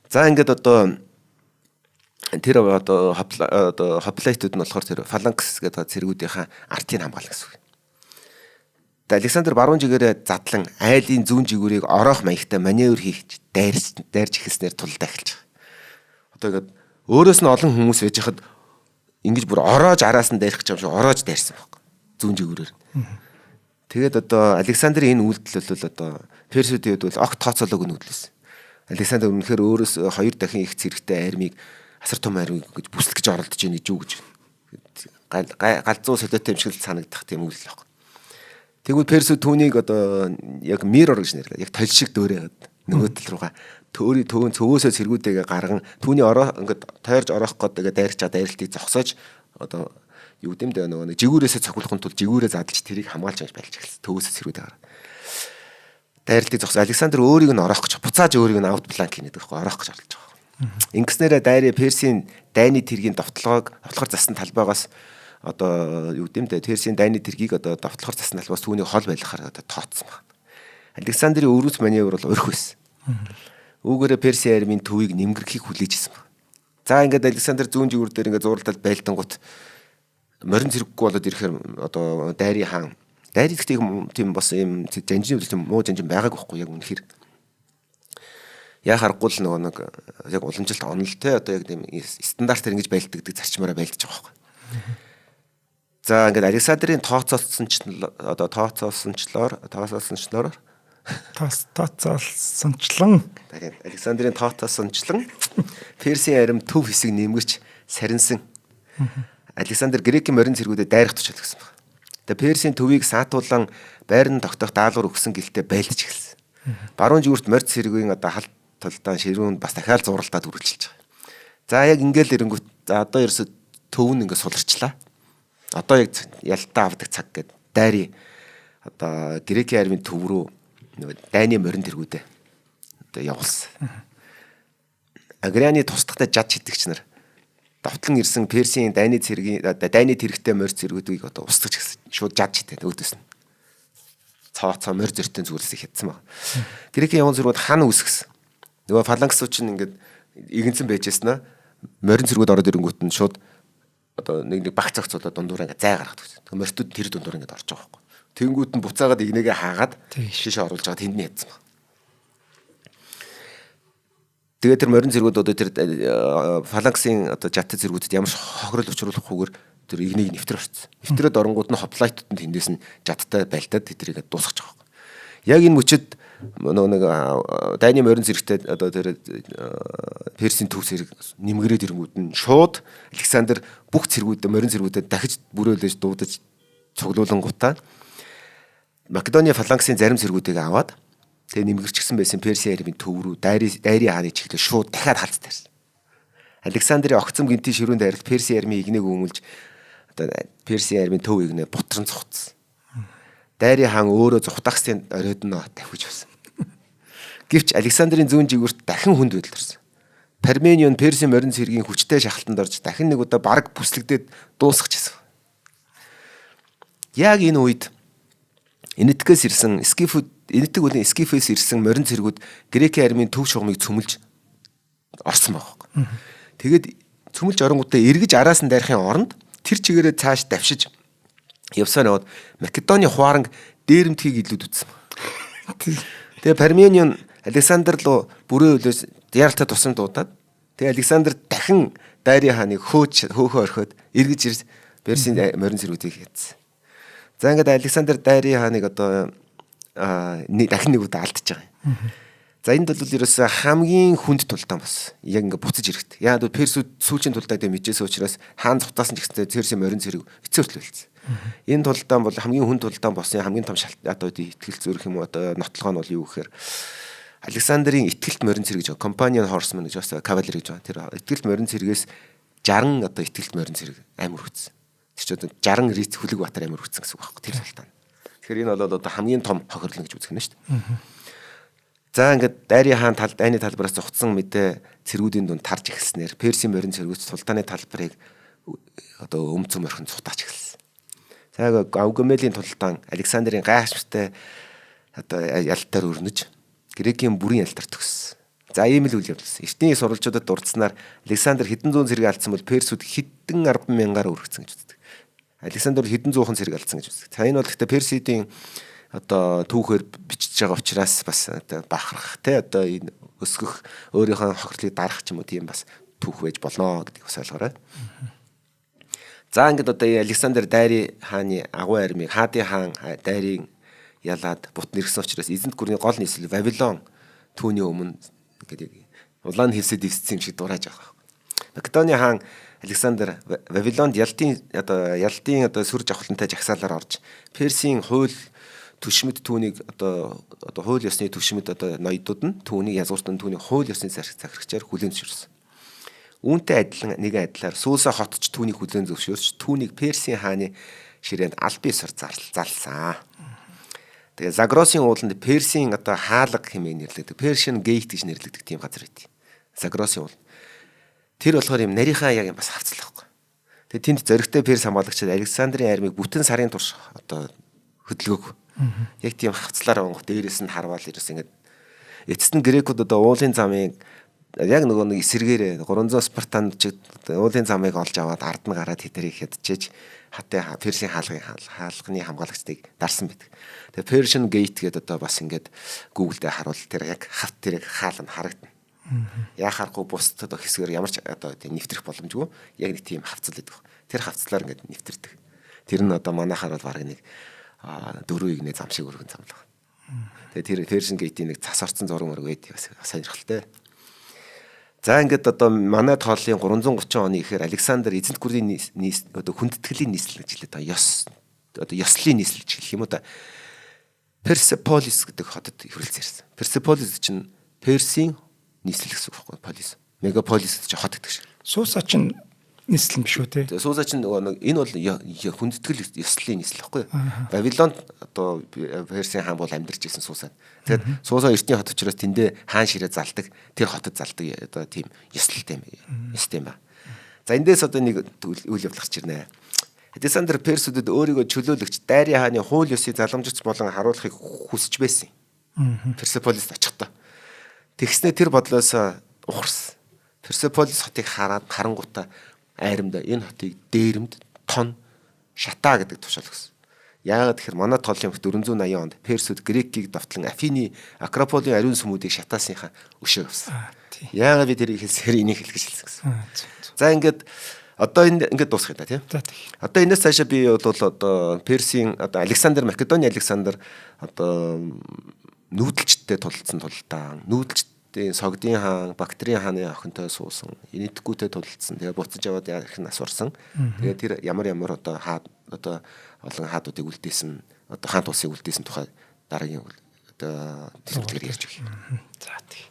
За ингээд одоо тэр одоо хоплайтууд нь болохоор тэр фаланкс гэдэг цэргүүдийнхаа артыг хамгаална гэсэн үг. Тэгээ Александр баруун жигээрээ задлан айлын зүүн жигүүрийг ороох маягтай маневр хийж дайрж эхэлснээр тулд ахилж байгаа. Одоо ингээд өөрөөс нь олон хүмүүс байж хахад ингэж бүр ороож араас нь дайрах гэж юм шиг ороож дайрсан байхгүй. Зүүн жигүүрээр. Тэгээд одоо Александрын энэ үйлдэл бол одоо Персүүдийн хувьд бол огт тооцоолоогүй нүүдэлсэн. Александр үнэхээр өөрөөс 2 дахин их зэрэгтэй армийг асар том армийг гэж бүслэгж оролдож ийн гэж юу гэж галзуу солиотой юм шиг л санагдах тийм үйлдэл байхгүй. Тэгвэл Персүүд түүнийг одоо яг mirror гэж нэрлэдэг. Яг толь шиг дөөрөөд нөгөө тал руугаа төвөн цөвөөсөө цэргүүдээгээ гарган түүний ингээд тойрж ороох гэдэг дайрч дайралтыг зогсоож одоо юу гэмдэ нөгөө жигүүрээсээ цохилохын тулд жигүүрээ задлж тэрийг хамгаалж байж байлж эхэлсэн. Төвөөсөө цэргүүдээ гараад дайралтыг зогсоо Александр өөрийг нь ороох гэж буцааж өөрийг нь аут планк хийдэг байхгүй ороох гэж оролдож байгаа. Ингэснээрээ дайрын Персийн дайны тэргийн довтлохоор засан талбайгаас одоо юу гэмдэ Персийн дайны тэргийг одоо довтлохоор засан талбайгаас түүний хол байлгахаар одоо тооцсон байна. Александрийн өрөөс маневр бол өрх байсан. Үүгээрээ Персийн армийн төвийг нэмгэрхийг хүлээжсэн байна. За ингээд Александр зүүн жигүүр дээр ингээд зурлал байлдангууд морин зэрэггүй болоод ирэхээр одоо дайрын хаан дайрын гэхдээ тийм бас юм жанжин тийм муу жанжин байгаагүй байхгүй яг үнэхээр яа харахгүй л нөгөө нэг яг уламжилт онолтой одоо яг тийм стандартаар ингэж байлддаг зарчмаараа байлдаж байгаа байхгүй. За ингээд Александрийн тооцоолсончлоор Александрийн тооцоолсончлон Персийн арим төв хэсэг нэмгэрч сарнсан. Александр Грекийн морин цэргүүдэд дайрах тушаал гэсэн байна. Тэгээ Персийн төвийг саатуулан байрны тогтоох даалгавар өгсөн гэлтэй байлдаж эхэлсэн. Баруун жигүүрт морь цэргийн одоо халт талдаа ширүүн бас дахиад зуралдаад үргэлжилж байгаа. За яг ингээл ирэнгүүт за одоо ерөөсө төв нь ингээд суларчлаа. Одоо яг ялтаа авдаг цаг гээд дайрын одоо Грекийн армийн төв рүү дайны морин тэргүүдээ одоо явуулсан. Агрианы тусдагтай жад шидэгч нар давтлан ирсэн Персийн дайны тэрэгтэй морь цэргүүдийг одоо устгаж гисэн. Шууд жад шидээд өөдөөс нь. Цоо морь зөртön зүгэлсийг хятсан баг. Грекийн явган цэргүүд хана үсгэсэн. Нөгөө фаланксууд чинь ингээд игэнцэн байжсэн нь морин цэргүүд ороод ирэнгүүт нь шууд одоо нэг баг цагцуулаад дундуур ингээд зай гаргаад өгсөн. Тэгээ морьтууд тэр дундуур ингээд орж байгаа байхгүй. Тэнгүүд нь буцаагаад игнэгээ хаагаад шиш оруулж байгаа тэнд нь ядсан баг. Тэгээ тэр морин цэргүүд одоо тэр фаланксын одоо жат цэргүүдэд ямар ч хохирол учруулахгүйгээр тэр игнийг нэвтэр орцсон. Нэвтрээд оронгууд нь хоплайтууд нь тэндээс нь жаттай байлдаад тэдрийг дуусгаж байгаа юм. Яг энэ мөчөд нэг дайны морин цэрэгтэй одоо тэр Персийн төв цэрэг нэмгэрээд ирэнгүүд нь шууд Александр бүх цэргүүдэд морин цэргүүдэд дахиж бүрөөлж дуудаж цуглуулангуудаа Македоны фаланксын зарим цэргүүдийг аваад тэгээ нэмгэрчгсэн байсан Персийн армийн төв рүү дайрын хааны чиглэл шууд дахиад халт тарьсан. Александрийн огцом гинти ширүүн дайралт Персийн армийн игнийг өмүүлж одоо Персийн армийн төв игнээ бутран цугцсан. Дайрын хаан өөрөө зүхтагсын оройдноо тавьж байсан. Гэвч Александрийн зүүн жигүүрт дахин хүнд байдлаарсан. Парменион Персийн морин цэргийн хүчтэй шахалтанд орж дахин нэг удаа бараг бүслэгдээд дуусгачихсан. Яг энэ үед Энэтхээс ирсэн Энэтхэг үлийн Скифээс ирсэн морин цэргүүд Грекийн армийн төв шугамыг цөмөлж орсон байгаа. Тэгээд цөмөлж оронгуудаа эргэж араас нь дайрахын оронд тэр чигээрээ цааш давшиж явсаар яваад Македоны хувааран дээрэмтгийг илүүд үзсэн. Тэгээ Парменион Александр руу бүрээ хөлөөс яралтай тусам дуудаад тэгээ Александр дахин дайрын хааныг хөөхөө орхиод эргэж ирс Персийн морин цэргүүдийг ядсан. За ингээд Александр дайрын хааныг одоо дахин нэг удаа алдчихж байгаа юм. За энд бол ерөөсөө хамгийн хүнд тулдаан бас. Яг ингээ буцаж ирэхт. Яг бол персүүд сүүлийн тулдааг дээр мэдчихсэн учраас хаан цутаасан ч гэсэн персийн морин цэрэг эцээртэл байлцсан. Энэ тулдаан бол хамгийн хүнд тулдаан болсон хамгийн том одоо итгэл зүрх юм уу одоо нотлогоо нь бол юу гэхээр Александрийн итгэлт морин цэрэг гэж компани хорсман гэж бас кавалери гэж байна. Тэр итгэлт морин цэрэгээс 60 одоо итгэлт морин цэрэг амир хүрсэн. Тэр чинь одоо 60 риц хүлэг батар амир хүрсэн гэсэн үг байхгүй тэр тулдаан. Тэгэхээр энэ бол одоо хамгийн том хохирлон гэж үзэх нь шүү дээ. За ингээд дайрын хаан дайны талбараас зугтсан мэдээ цэргүүдийн дунд тарж эхэлснээр Персийн морин цэргүүд султааны талбарыг одоо өмцөм орхин цутаач эхэлсэн. За Гаугамелийн тулдаан Александрийн гайхамшигтай одоо ялтаар өрнөж Грекийн бүрийн ялтар төгссөн. За ийм л үйл явдал. Эртний сурвалжуудад дурдсанаар Александр хэдэн зуун цэрэг алдсан бол Персүүд хэдэн 10,000-аар өргөцсөн гэж үздэг. Александр хэдэн зуухан цэрэг алдсан гэж үздэг. За энэ бол гэхдээ Персидийн одоо түүхээр бичиж байгаа учраас бас одоо бахарах те одоо энэ өсгөх өөрийнхөө хохирлыг дарах ч юм уу тийм бас түүх байж болно гэдэг бас ойлгоорой. За ингээд одоо Александр дайрын хааны агуу армийг хаадын хаан дайрын ялаад бут нэрсэн учраас эзэнт гүрний гол нийслэл Вавилон түүний өмнө ингээд улаан хевсэд ивссэн юм шиг дурааж байгаа. Македоны хаан Александр Вавилонд ялтын сүр жавхлантай жагсаалаар орж Персийн хууль түшмэд түүнийг одоо хууль ёсны түшмэд одоо ноёдууд нь түүнийг язгууртан түүний хууль ёсны захирагчаар хүлээн зөвшөөрсөн. Үүнтэй адилхан нэгэн адилаар Сууса хотч түүнийг хүлээн зөвшөөрч түүнийг Персийн хааны ширээнд аль биесээр залсан. Тэгээ Загросын ууланд Персийн одоо хаалга хэмээн нэрлэгддэг. Persian Gate гэж нэрлэгддэг тийм газар байт. Загросын уул. Тэр болохоор юм нарийнхаа яг юм бас хавцлаа байхгүй. Тэгээ тэнд зоригтой Перс хамгаалагчид Александрийн армийг бүтэн сарын турш одоо хөдөлгөөг. Яг тийм хавцлаар онгох дээрээс нь харвал ерөөс ингээд эцэст нь грекүүд одоо уулын замыг яг нөгөө нэг эсэргээрээ 300 спартанд ч уулын замыг олж аваад ард нь гараад хэтэрийг хядчихэж хатаа Персийн хаалганы хамгаалагчдыг дарсан байдаг. Тэгээ Persian Gate гэдэг одоо бас ингээд Google дээр харуул тэр яг хавт тэрэг хаална харагдана. Яг харахгүй бусдад хэсгээр ямар ч одоо нэвтрэх боломжгүй яг нэг тийм хавцал байдаг. Тэр хавцлаар ингээд нэвтэрдэг. Тэр нь одоо манайхаар бол баг нэг дөрөв игнэ зам шиг өргөн замлаа. Тэгээ тэр Persian Gate-ийн нэг цас орцсон зураг мөрөг байдаг бас сонирхолтой. За ингээд одоо манай тооллын 330 оны ихээр Александр эзэнт гүрний одоо хүндэтгэлийн нийслэл гэж хэлээд байгаа. Одоо ёслолын нийслэл гэж хэлэх юм уу та. Persepolis гэдэг хотод хөрөлцсөн ирсэн. Persepolis чинь Персийн нийслэл гэсэн үг байхгүй полис. Мегаполис гэж хот гэдэг шиг. Сууса чинь нийслэл биш үү те? Сууса чинь энэ бол хүндэтгэл ёслолын нийслэл байхгүй. Вавилонд одоо Персийн хаан бол амьдарч ирсэн Суусад. Тэгээд Сууса эртний хот учраас тэндээ хаан ширээ залдаг, тэр хотод залдаг одоо тийм ёслолтой юм. Систем ба. За эндээс одоо нэг үйл явдал гарч ирнэ. Александр Персүүдэд өөрийгөө чөлөөлөгч дайрын хааны хууль ёсыг заламжирч болон харуулахыг хүсэж байсан юм. Персеполист очихдоо. Тэгснэ тэр бодлоос ухарсан. Персеполис хотыг хараад харангуйтаа айрамда энэ хотыг дээрэмд тон шатаа гэдэг тушаал өгсөн. Яагаад гэхээр манай тоолын 480 онд Персүүд Грекийг довтлон Афины Акрополийн ариун сүмүүдийг шатаасынхаа өшөө авсан. Яагаад би тэрийг хэлсээр энийг хэлэх гэж хэлсэн гэсэн. За ингээд одоо ингээд дуусах юм да тийм. Одоо энэс цаашаа би бол одоо Персийн одоо Александр Македоны Александр одоо нүүдэлчтэй тулалдсан тулдаан, нүүдэлчтэй Согдын хаан, Бактрийн хааны охинтой суусан, инэдгүүтэй тулалдсан. Тэгээ буцаж аваад ярих нь асуурсан. Тэгээ тэр ямар одоо одоо олон хаадуудыг үлдээсэн, одоо хаан тусыг үлдээсэн тухай дараагийн одоо төвлөрөөр ярьж өгье. За тий.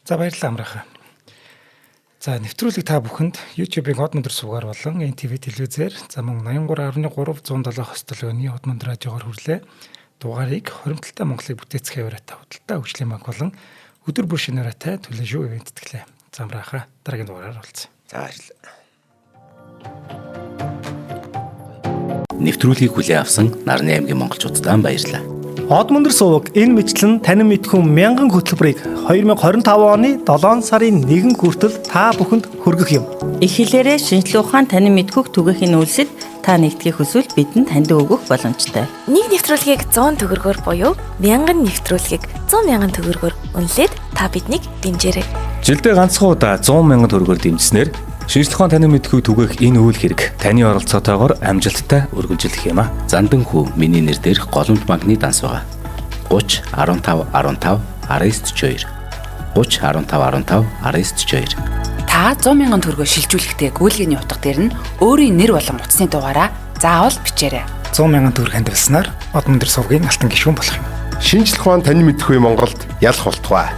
За баярлалаа амраахаа. За нэвтрүүлэг та бүхэнд YouTube-ийн Хот Мөндөр сувгаар болон NTV телевизээр замун 83.3 хостолооны Хот Мөндөр радиогоор хүрлээ. Дугаарыг хоримтлалтай Монголыг бүтээцэх яваараа тавталтай хөгжлийн банк болон өдөр бүр шинээрээ төлөө шүү ивент тэтгэлээ. Замраахаа дараагийн дугаараар уулзъя. За баярлалаа. Нэвтрүүлгийг хүлээн авсан Нарны аймгийн монголчуудаа баярлалаа. Хот Мөндөр суваг энэ мэтлэн танин мэдхүн 1000 хөтөлбөрийг 2025 оны 7 сарын 1 хүртэл та бүхэнд хүргэх юм. Их хэлээрээ шинжлэх ухаан танин мэдхүх түгээхийн үйлсэд та нэгтгэх хүсвэл бидэнд таньд өгөх боломжтой. Нэг нэвтрүүлгийг 100 төгрөгөөр буюу 1000 нэвтрүүлгийг 100,000 төгрөгөөр үнэлээд та биднийг дэмжээрэй. Жилдээ ганцхан удаа 100,000 төгрөгөөр дэмжснээр шинжлэх ухаан танин мэдхүг түгээх энэ үйл хэрэг таны оролцоотойгоор амжилттай үргэлжлэх юм а. Зандан хүү миний нэр дээрх голомт банкны данс байгаа. 30 15 15 19 42 30 15 15 19 42. Та 100,000 төгрөгөөр шилжүүлэхдээ гүйлгээний утга дээр нь өөрийн нэр болон утасны дугаараа заавал бичээрэй. 100,000 төгрөг хандвалснаар од мөндөр сувгийн алтан гишүүн болох юм. Шинжлэх ухаан таны мэдхгүй Монголд ялах болтугай.